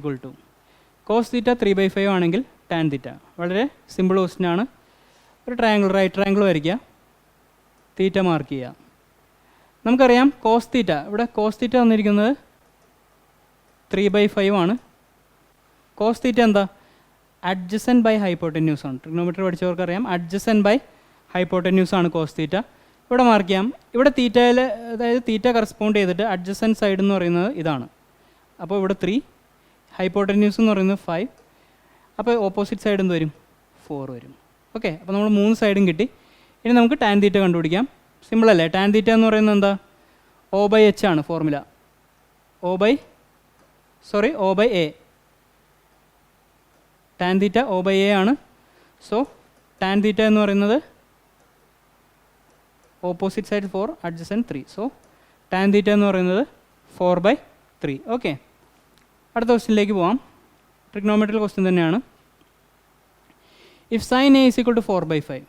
cos θ 3/5 ആണെങ്കിൽ tan θ. വളരെ സിമ്പിൾ ക്വസ്റ്റ്യൻ ആണ്. ഒരു ട്രയാങ്കിൾ, റൈറ്റ് ട്രയാങ്കിൾ വരയ്ക്കുക, തീറ്റ മാർക്ക് ചെയ്യുക. നമുക്കറിയാം കോസ് തീറ്റ, ഇവിടെ കോസ് തീറ്റ തന്നിരിക്കുന്നത് 3/5 ആണ്. കോസ് തീറ്റ എന്താ? അഡ്ജസൻറ്റ് ബൈ ഹൈപ്പോട്ടന്യൂസ് ആണ്. ട്രിഗ്നോമെട്രി പഠിച്ചവർക്കറിയാം അഡ്ജസൻറ്റ് ബൈ ഹൈപ്പോട്ടന്യൂസ് ആണ് കോസ് തീറ്റ. ഇവിടെ മാർക്ക് ചെയ്യാം. ഇവിടെ തീറ്റയിൽ, അതായത് തീറ്റ കറസ്പോണ്ട് ചെയ്തിട്ട് അഡ്ജസൻറ്റ് സൈഡ് എന്ന് പറയുന്നത് ഇതാണ്. അപ്പോൾ ഇവിടെ 3, ഹൈപ്പോട്ടന്യൂസ് എന്ന് പറയുന്നത് 5, അപ്പോൾ ഓപ്പോസിറ്റ് സൈഡ് എന്ത് വരും? 4 വരും. ഓക്കെ, അപ്പോൾ നമ്മൾ 3 സൈഡും കിട്ടി. ഇനി നമുക്ക് ടാൻ തീറ്റ കണ്ടുപിടിക്കാം. സിമ്പിൾ അല്ലേ? ടാൻ തീറ്റ എന്ന് പറയുന്നത് എന്താ? O/H ആണ് formula. O/A. Tan theta O/A ആണ്. സോ ടാൻ തീറ്റ എന്ന് പറയുന്നത് opposite side 4, adjacent 3. So tan theta എന്ന് പറയുന്നത് 4/3. ഓക്കെ, അടുത്ത ക്വസ്റ്റ്യനിലേക്ക് പോവാം. ട്രിഗ്നോമെട്രിക്കൽ ക്വസ്റ്റ്യൻ തന്നെയാണ്. If sine A is equal to 4/5,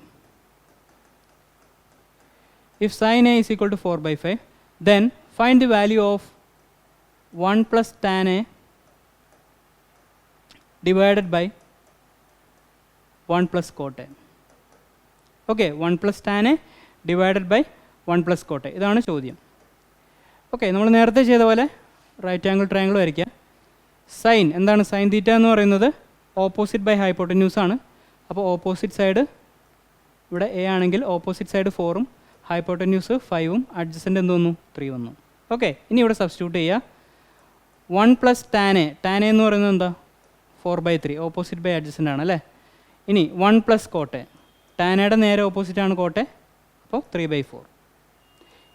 if sin a is equal to 4/5, then find the value of 1 plus tan a divided by 1 plus cot a. Okay, 1 plus tan a divided by 1 plus cot a. ഇതാണ് ചോദ്യം. Okay, നമ്മൾ നേരത്തെ ചെയ്ത പോലെ right angle triangle വരയ്ക്കുക. Sign എന്താണ്? Sine theta എന്ന് പറയുന്നത് ഓപ്പോസിറ്റ് ബൈ ഹൈപ്പോട്ടന്യൂസ് ആണ്. അപ്പോൾ ഓപ്പോസിറ്റ് സൈഡ് ഇവിടെ എ ആണെങ്കിൽ ഓപ്പോസിറ്റ് സൈഡ് 4ഉം ഹൈപ്പോട്ടന്യൂസ് 5ഉം അഡ്ജസൻ്റ് എന്ത് വന്നു? 3 വന്നു. ഓക്കെ, ഇനി ഇവിടെ സബ്സ്റ്റിറ്റ്യൂട്ട് ചെയ്യുക. 1 പ്ലസ് ടാൻ എ എന്ന് പറയുന്നത് എന്താ? 4/3, ഓപ്പോസിറ്റ് ബൈ അഡ്ജസൻ്റ് ആണ് അല്ലേ. ഇനി 1 പ്ലസ് കോട്ടെ, ടാനയുടെ നേരെ ഓപ്പോസിറ്റ് ആണ് കോട്ടെ, അപ്പോൾ 3/4.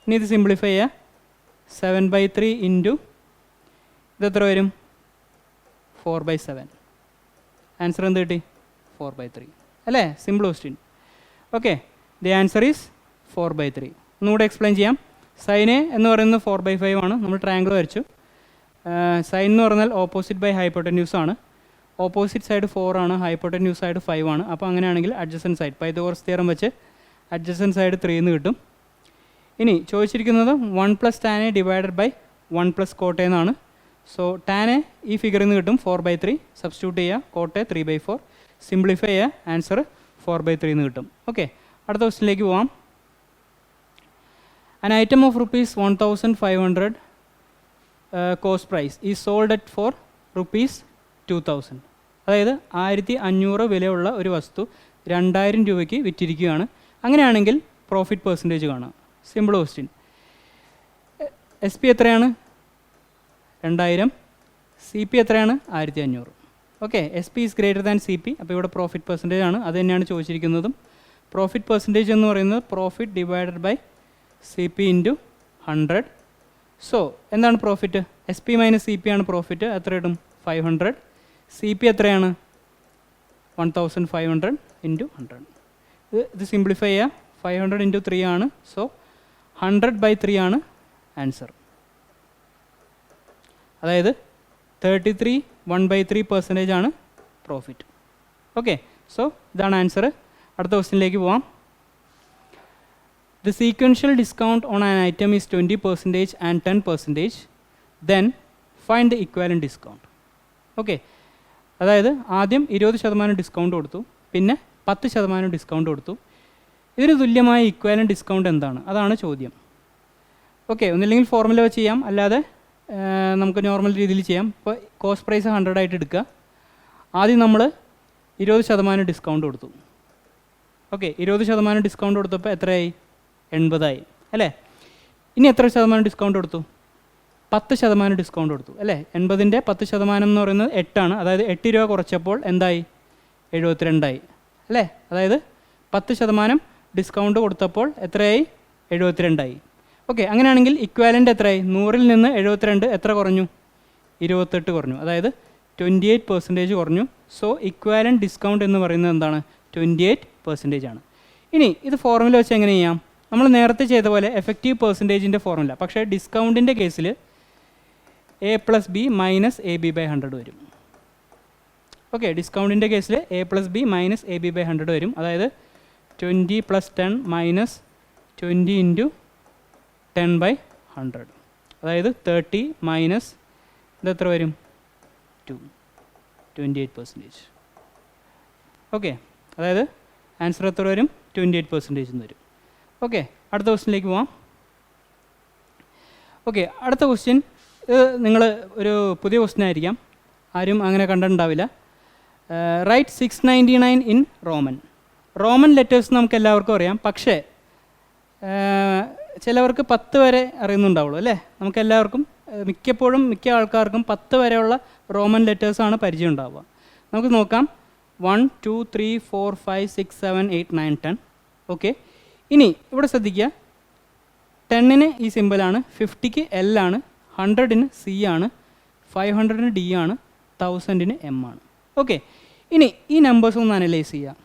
ഇനി ഇത് സിംപ്ലിഫൈ ചെയ്യുക. 7/3 ഇൻറ്റു ഇതെത്ര വരും? 4/7. ആൻസർ എന്ത് കിട്ടി? 4/3 അല്ലേ? Simple question. Okay, the answer is 4/3. ഒന്നുകൂടെ എക്സ്പ്ലെയിൻ ചെയ്യാം. സൈൻ എ എന്ന് പറയുന്നത് 4/5 ആണ്. നമ്മൾ ട്രയാംഗിൾ വരച്ചു. സൈൻ എന്ന് പറഞ്ഞാൽ ഓപ്പോസിറ്റ് ബൈ ഹൈപ്പോട്ടന്യൂസ് ആണ്. ഓപ്പോസിറ്റ് സൈഡ് 4 ആണ്, ഹൈപ്പോട്ടന്യൂസ് സൈഡ് 5 ആണ്. അപ്പോൾ അങ്ങനെയാണെങ്കിൽ അഡ്ജസൻറ്റ് സൈഡ് പൈതഗോറസ് തിയറം വെച്ച് അഡ്ജസൻറ്റ് സൈഡ് 3 എന്ന് കിട്ടും. ഇനി ചോദിച്ചിരിക്കുന്നത് 1 plus tan A divided by 1 plus cot A എന്നാണ്. സോ ടാൻ എ ഈ ഫിഗറിൽ നിന്ന് കിട്ടും 4/3. സബ്സ്റ്റിറ്റ്യൂട്ട് ചെയ്യുക. കോട്ടെ 3/4. സിംപ്ലിഫൈ ചെയ്യുക. ആൻസർ 4/3 എന്ന് കിട്ടും. ഓക്കെ, അടുത്ത ക്വസ്റ്റിനിലേക്ക് പോവാം. An item of rupees 1,500 cost price is sold at for rupees 2,000. അതായത് 1,500 വിലയുള്ള ഒരു വസ്തു 2,000 രൂപയ്ക്ക് വിറ്റിരിക്കുകയാണ്. അങ്ങനെയാണെങ്കിൽ പ്രോഫിറ്റ് പെർസെൻറ്റേജ് കാണാം. Simple question. എസ് പി എത്രയാണ്? 2,000. സി പി എത്രയാണ്? 1,500. Okay, S P is greater than C P. അപ്പോൾ ഇവിടെ പ്രോഫിറ്റ് പെർസെൻറ്റേജ് ആണ്, അത് തന്നെയാണ് ചോദിച്ചിരിക്കുന്നതും. പ്രോഫിറ്റ് പെർസെൻറ്റേജ് എന്ന് പറയുന്നത് profit divided by C P into 100. So എന്താണ് profit? S P minus C P ആണ് പ്രോഫിറ്റ്. എത്ര കിട്ടും? 500. സി പി എത്രയാണ്? 1,500 ഇൻറ്റു 100. ഇത് സിംപ്ലിഫൈ ചെയ്യുക. 500 ഇൻറ്റു 3 ആണ്. സോ 100/3 ആണ് ആൻസർ. അതായത് 33 1/3% ആണ് പ്രോഫിറ്റ്. ഓക്കെ, സോ ഇതാണ് ആൻസർ. അടുത്ത ക്വസ്റ്റ്യനിലേക്ക് പോവാം. The sequential discount on an item is 20% and 10%. Then find the equivalent discount. Okay, അതായത് ആദ്യം 20% ഡിസ്കൗണ്ട് കൊടുത്തു, പിന്നെ 10% ഡിസ്കൗണ്ട് കൊടുത്തു. ഇതിന് തുല്യമായ ഇക്വാലൻറ്റ് ഡിസ്കൗണ്ട് എന്താണ്? അതാണ് ചോദ്യം. ഓക്കെ, ഒന്നില്ലെങ്കിൽ ഫോർമുല വെച്ച് ചെയ്യാം, അല്ലാതെ നമുക്ക് നോർമൽ രീതിയിൽ ചെയ്യാം. ഇപ്പോൾ കോസ്റ്റ് പ്രൈസ് 100 ആയിട്ട് എടുക്കുക. ആദ്യം നമ്മൾ 20% ഡിസ്കൗണ്ട് കൊടുത്തു. ഓക്കെ, 20% ഡിസ്കൗണ്ട് കൊടുത്തപ്പോൾ എത്രയായി? 80 അല്ലേ. ഇനി എത്ര ശതമാനം ഡിസ്കൗണ്ട് കൊടുത്തു? 10% ഡിസ്കൗണ്ട് കൊടുത്തു അല്ലേ. 80ൻ്റെ 10% എന്ന് പറയുന്നത് 8 ആണ്. അതായത് 8 രൂപ കുറച്ചപ്പോൾ എന്തായി? 72 അല്ലേ. അതായത് 10% ഡിസ്കൗണ്ട് കൊടുത്തപ്പോൾ എത്രയായി? 72. ഓക്കെ, അങ്ങനെയാണെങ്കിൽ ഇക്വാലൻ്റ് എത്രയായി? 100ൽ നിന്ന് 72 എത്ര കുറഞ്ഞു? 28 കുറഞ്ഞു. അതായത് 28% കുറഞ്ഞു. സോ ഇക്വാലൻ്റ് ഡിസ്കൗണ്ട് എന്ന് പറയുന്നത് എന്താണ്? 28% ആണ്. ഇനി ഇത് ഫോർമുല വെച്ച് എങ്ങനെ ചെയ്യാം? നമ്മൾ നേരത്തെ ചെയ്ത പോലെ എഫക്റ്റീവ് പെർസെൻറ്റേജിൻ്റെ ഫോർമുല. പക്ഷേ ഡിസ്കൗണ്ടിൻ്റെ കേസിൽ A plus B minus A B by 100 വരും. ഓക്കെ, ഡിസ്കൗണ്ടിൻ്റെ കേസിൽ A plus B minus A B by 100 വരും. അതായത് 20 + 10 മൈനസ് 20 ഇൻറ്റു 10/100. അതായത് 30 മൈനസ് ഇതെത്ര വരും? 2, 28%. ഓക്കെ, അതായത് ആൻസർ എത്ര വരും? 28% എന്ന് വരും. ഓക്കെ, അടുത്ത ക്വസ്റ്റ്യനിലേക്ക് പോവാം. ഓക്കെ, അടുത്ത ക്വസ്റ്റ്യൻ നിങ്ങൾ ഒരു പുതിയ ക്വസ്റ്റ്യൻ ആയിരിക്കാം, ആരും അങ്ങനെ കണ്ടിട്ടുണ്ടാവില്ല. Write 699 in Roman. Roman letters നമുക്ക് എല്ലാവർക്കും അറിയാം, പക്ഷേ ചിലവർക്ക് 10 വരെ അറിയുന്നുണ്ടാവുള്ളൂ അല്ലേ? നമുക്കെല്ലാവർക്കും മിക്കപ്പോഴും മിക്ക ആൾക്കാർക്കും 10 വരെയുള്ള റോമൻ ലെറ്റേഴ്സാണ് പരിചയം ഉണ്ടാവുക. നമുക്ക് നോക്കാം. 1 2 3 4 5 6 7 8 9 10. ഓക്കെ, ഇനി ഇവിടെ ശ്രദ്ധിക്കുക. 10-ന് ഈ സിമ്പിളാണ്, 50-ക്ക് L ആണ്, 100-ന് C ആണ്, 500-ന് D ആണ്, 1000-ന് M ആണ്. ഓക്കെ, ഇനി ഈ നമ്പേഴ്സ് ഒന്ന് അനലൈസ് ചെയ്യുക.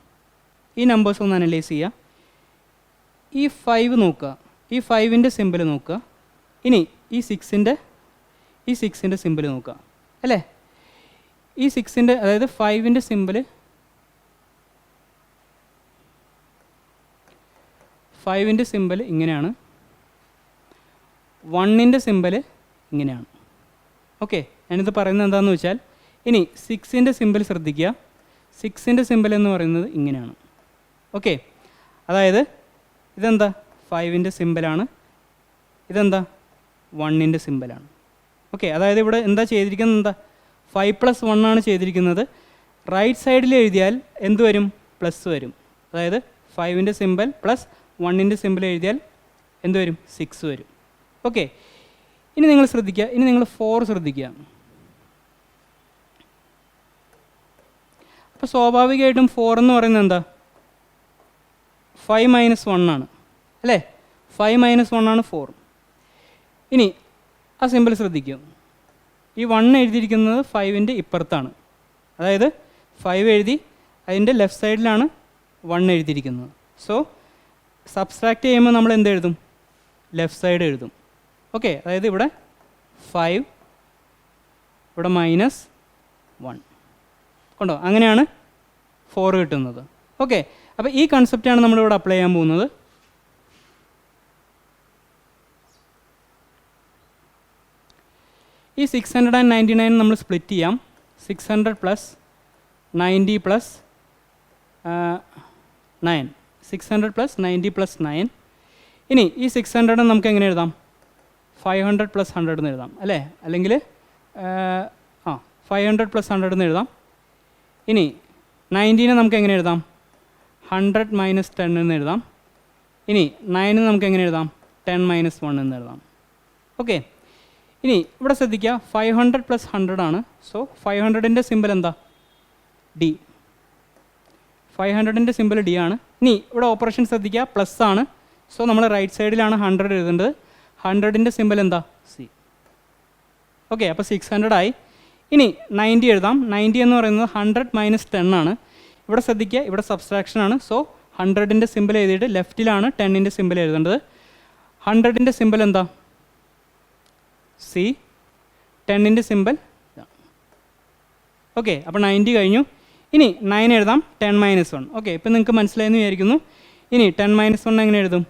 ഈ 5 നോക്കുക, ഈ 5-ൻ്റെ സിമ്പിൾ നോക്കുക. ഇനി ഈ 6-ൻ്റെ സിമ്പിൾ നോക്കുക അല്ലേ? ഈ 6-ൻ്റെ അതായത് 5-ൻ്റെ സിമ്പിൾ 5-ൻ്റെ സിമ്പിൾ ഇങ്ങനെയാണ്, 1-ൻ്റെ സിമ്പിൾ ഇങ്ങനെയാണ്. ഓക്കെ, ഞാനിത് പറയുന്നത് എന്താണെന്ന് വെച്ചാൽ, ഇനി 6-ൻ്റെ സിമ്പിൾ ശ്രദ്ധിക്കുക. 6-ൻ്റെ സിമ്പിൾ എന്ന് പറയുന്നത് ഇങ്ങനെയാണ്. ഓക്കെ, അതായത് ഇതെന്താ 5-ൻ്റെ സിമ്പിളാണ്, ഇതെന്താ 1-ൻ്റെ സിമ്പിളാണ്. ഓക്കെ, അതായത് ഇവിടെ എന്താ ചെയ്തിരിക്കുന്നത്, എന്താ 5+1 ആണ് ചെയ്തിരിക്കുന്നത്. റൈറ്റ് സൈഡിൽ എഴുതിയാൽ എന്ത് വരും? പ്ലസ് വരും. അതായത് 5-ൻ്റെ സിമ്പിൾ പ്ലസ് 1-ൻ്റെ സിമ്പിൾ എഴുതിയാൽ എന്ത് വരും? 6 വരും. ഓക്കെ, ഇനി നിങ്ങൾ ശ്രദ്ധിക്കുക. ഇനി നിങ്ങൾ 4 ശ്രദ്ധിക്കുക. അപ്പോൾ സ്വാഭാവികമായിട്ടും 4 എന്ന് പറയുന്നത് എന്താ? 5 - 1 ആണ് അല്ലേ? 5 - 1 ആണ് 4. ഇനി ആ സിമ്പിൾ ശ്രദ്ധിക്കുക. ഈ 1 എഴുതിയിരിക്കുന്നത് 5-ൻ്റെ ഇപ്പുറത്താണ്. അതായത് 5 എഴുതി അതിൻ്റെ ലെഫ്റ്റ് സൈഡിലാണ് 1 എഴുതിയിരിക്കുന്നത്. സോ സബ്സ്ട്രാക്റ്റ് ചെയ്യുമ്പോൾ നമ്മൾ എന്ത് എഴുതും? ലെഫ്റ്റ് സൈഡ് എഴുതും. ഓക്കെ, അതായത് ഇവിടെ 5, ഇവിടെ -1 കണ്ടോ? അങ്ങനെയാണ് 4 കിട്ടുന്നത്. ഓക്കെ, അപ്പോൾ ഈ കൺസെപ്റ്റാണ് നമ്മളിവിടെ അപ്ലൈ ചെയ്യാൻ പോകുന്നത്. ഈ 699 നമ്മൾ സ്പ്ലിറ്റ് ചെയ്യാം. 600 + 90 + 9, 600 + 90 + 9. ഇനി ഈ 600 നമുക്ക് എങ്ങനെ എഴുതാം? 500 + 100 എന്ന് എഴുതാം അല്ലേ? അല്ലെങ്കിൽ 500 + 100 എന്ന് എഴുതാം. ഇനി 90-നെ നമുക്ക് എങ്ങനെ എഴുതാം? 100 - 10 എന്ന് എഴുതാം. ഇനി 9 നമുക്ക് എങ്ങനെ എഴുതാം? 10 - 1 എന്ന് എഴുതാം. ഓക്കെ, ഇനി ഇവിടെ ശ്രദ്ധിക്കുക. 500 + 100 ആണ്. സോ 500-ൻ്റെ സിമ്പിൾ എന്താ? D. 500-ൻ്റെ സിമ്പിൾ D ആണ്. ഇനി ഇവിടെ ഓപ്പറേഷൻ ശ്രദ്ധിക്കുക, പ്ലസ് ആണ്. സോ നമ്മൾ റൈറ്റ് സൈഡിലാണ് 100 എഴുതേണ്ടത്. 100-ൻ്റെ സിമ്പിൾ എന്താ? C. ഓക്കെ, അപ്പോൾ 600 ആയി. ഇനി 90 എഴുതാം. 90 എന്ന് പറയുന്നത് 100 - 10 ആണ്. ഇവിടെ ശ്രദ്ധിക്കുക, ഇവിടെ സബ്സ്ട്രാക്ഷൻ ആണ്. സോ 100-ൻ്റെ സിമ്പിൾ എഴുതിയിട്ട് ലെഫ്റ്റിലാണ് 10-ൻ്റെ സിമ്പിൾ എഴുതേണ്ടത്. 100-ൻ്റെ സിമ്പിൾ എന്താ? C. 10-ൻ്റെ സിമ്പിൾ. ഓക്കെ, അപ്പോൾ 90 കഴിഞ്ഞു. ഇനി 9 എഴുതാം. 10 - 1. ഓക്കെ, ഇപ്പം നിങ്ങൾക്ക് മനസ്സിലായെന്ന് വിചാരിക്കുന്നു. ഇനി 10 - 1 എങ്ങനെ എഴുതും?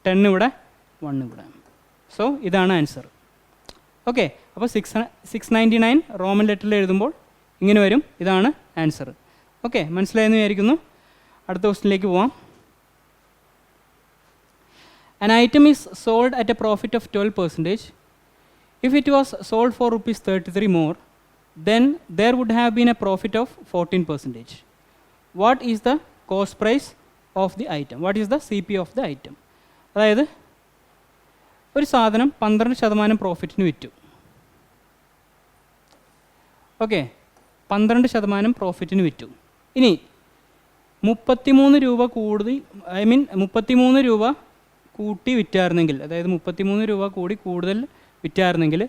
10 ഇവിടെ, 1 ഇവിടെ. സോ ഇതാണ് ആൻസർ. ഓക്കെ, അപ്പോൾ 699 റോമൻ ലെറ്ററിൽ എഴുതുമ്പോൾ ഇങ്ങനെ വരും. ഇതാണ് ആൻസർ. ഓക്കെ, മനസ്സിലായെന്ന് വിചാരിക്കുന്നു. അടുത്ത ക്വസ്റ്റിനിലേക്ക് പോവാം. An item is sold at a profit of 12%. If it was sold for ₹33 more, then there would have been a profit of 14%. What is the cost price of the item? What is the CP of the item? അതായത് ഒരു സാധനം 12% പ്രോഫിറ്റിന് വിറ്റു. Okay, 12% പ്രോഫിറ്റിന് വിറ്റു. ഇനി 33 രൂപ കൂടി, 33 രൂപ കൂട്ടി വിറ്റായിരുന്നെങ്കിൽ, അതായത് 33 രൂപ കൂടി കൂടുതൽ വിറ്റായിരുന്നെങ്കിൽ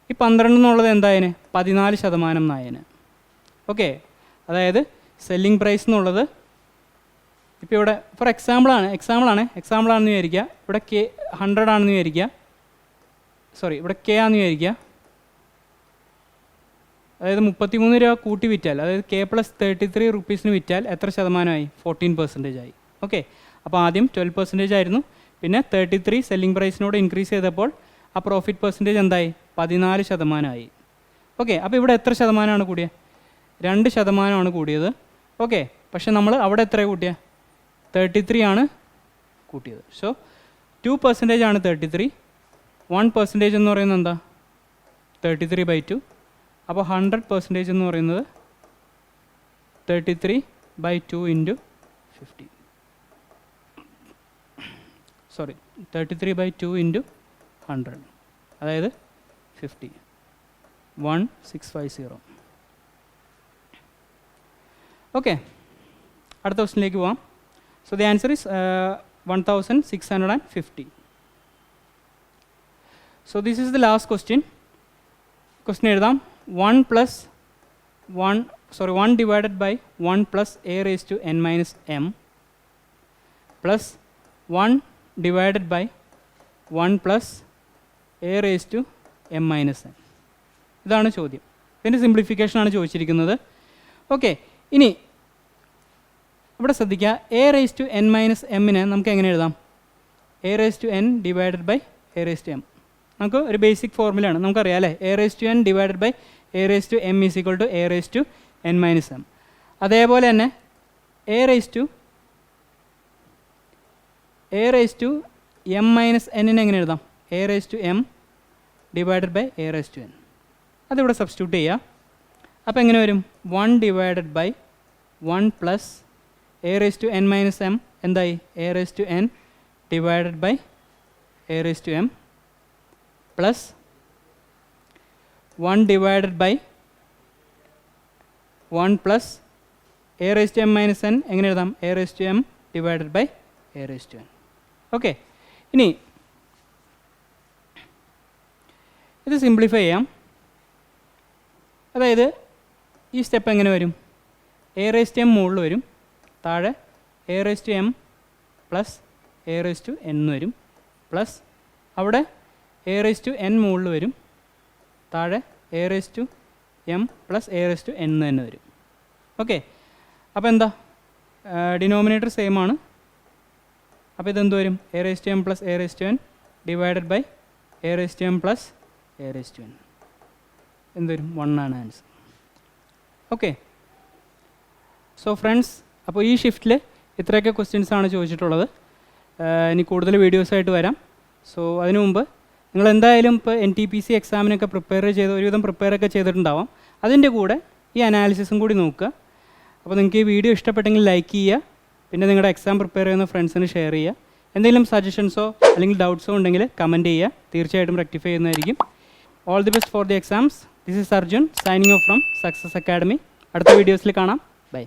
ഈ 12 എന്നുള്ളത് എന്തായതിന്? 14% എന്നായതിന്. ഓക്കെ, അതായത് സെല്ലിംഗ് പ്രൈസ് എന്നുള്ളത് ഇപ്പോൾ ഇവിടെ ഫോർ എക്സാമ്പിളാണെന്ന് വിചാരിക്കുക. ഇവിടെ K 100 ആണെന്ന് വിചാരിക്കുക. സോറി, ഇവിടെ K ആണെന്ന് വിചാരിക്കുക. അതായത് 33 രൂപ കൂട്ടി വിറ്റാൽ, അതായത് K + 33 റുപ്പീസിന് വിറ്റാൽ എത്ര ശതമാനമായി? 14% ആയി. ഓക്കെ, അപ്പോൾ ആദ്യം 12% ആയിരുന്നു. പിന്നെ 33 സെല്ലിംഗ് പ്രൈസിനോട് ഇൻക്രീസ് ചെയ്തപ്പോൾ ആ പ്രോഫിറ്റ് പെർസെൻറ്റേജ് എന്തായി? 14% ആയി. ഓക്കെ, അപ്പോൾ ഇവിടെ എത്ര ശതമാനമാണ് കൂടിയത്? 2% കൂടിയത്. ഓക്കെ, പക്ഷെ നമ്മൾ അവിടെ എത്രയാണ് കൂട്ടിയത്? 33 ആണ് കൂട്ടിയത്. സോ 2% ആണ് 33. 1% എന്ന് പറയുന്നത് എന്താ? 33/2. അപ്പോൾ 100% എന്ന് പറയുന്നത് 33/2 × 50. 33/2 ഇൻറ്റു 100, അതായത് 50, 1650. ഓക്കെ, അടുത്ത ക്വസ്റ്റിനിലേക്ക് പോവാം. So the answer is 1650. So this is the last question. Question എഴുതാം. 1 divided by 1 plus A raise to n minus M plus 1 divided by 1 plus A raise to M minus N. ഇതാണ് ചോദ്യം. ഇതിൻ്റെ സിംപ്ലിഫിക്കേഷനാണ് ചോദിച്ചിരിക്കുന്നത്. Okay, ഇനി ഇവിടെ ശ്രദ്ധിക്കുക, A raise to N minus എമ്മിനെ നമുക്ക് എങ്ങനെ എഴുതാം? A raise to N divided by A raise to M. നമുക്ക് ഒരു ബേസിക് ഫോർമുലയാണ്, നമുക്കറിയാം അല്ലേ? A raise to N divided by A raise to M is equal to A raise to N minus M. അതേപോലെ തന്നെ A raise to M minus എന്നിനെ എങ്ങനെ എഴുതാം? A raise to M divided by A raise to N. അതിവിടെ substitute ചെയ്യുക. അപ്പോൾ എങ്ങനെ വരും? 1 divided by 1 plus A raise to N minus M എന്തായി? A raise to N divided by A raise to M plus 1 divided by 1 plus A raise to M minus N എങ്ങനെ എഴുതാം? A raise to M divided by A raise to N. Okay, ഇനി ഇത് simplify ചെയ്യാം. അതായത് ഈ step എങ്ങനെ വരും? A raise to M മുകളിൽ വരും, താഴെ A raise to M plus A raise to N വരും, പ്ലസ് അവിടെ എ റേസ് ടു എൻ മുകളിൽ വരും, താഴെ A raise to M plus A raise to N തന്നെ വരും. ഓക്കെ, അപ്പോൾ എന്താ? ഡിനോമിനേറ്റർ സെയിം ആണ്. അപ്പോൾ ഇതെന്ത് വരും? A raise to M plus A raise to N divided by A raise to M plus A raise to N. എന്ത് വരും? 1 ആണ് ആൻസർ. ഓക്കെ, സോ ഫ്രണ്ട്സ്, അപ്പോൾ ഈ ഷിഫ്റ്റിൽ ഇത്രയൊക്കെ ക്വസ്റ്റ്യൻസാണ് ചോദിച്ചിട്ടുള്ളത്. ഇനി കൂടുതൽ വീഡിയോസായിട്ട് വരാം. സോ അതിനു മുമ്പ് നിങ്ങൾ എന്തായാലും ഇപ്പോൾ NTPC എക്സാമിനൊക്കെ ഒരുവിധം പ്രിപ്പയറൊക്കെ ചെയ്തിട്ടുണ്ടാവാം. അതിൻ്റെ കൂടെ ഈ അനാലിസിസും കൂടി നോക്കുക. അപ്പോൾ നിങ്ങൾക്ക് ഈ വീഡിയോ ഇഷ്ടപ്പെട്ടെങ്കിൽ ലൈക്ക് ചെയ്യുക, പിന്നെ നിങ്ങളുടെ എക്സാം പ്രിപ്പയർ ചെയ്യുന്ന ഫ്രണ്ട്സിന് ഷെയർ ചെയ്യുക. എന്തെങ്കിലും സജഷൻസോ അല്ലെങ്കിൽ ഡൗട്ട്സോ ഉണ്ടെങ്കിൽ കമൻറ്റ് ചെയ്യുക, തീർച്ചയായിട്ടും റെക്ടിഫൈ ചെയ്യുന്നതായിരിക്കും. All the best for the exams. This is Arjun signing off from success academy. അടുത്ത വീഡിയോസിൽ കാണാം. ബൈ.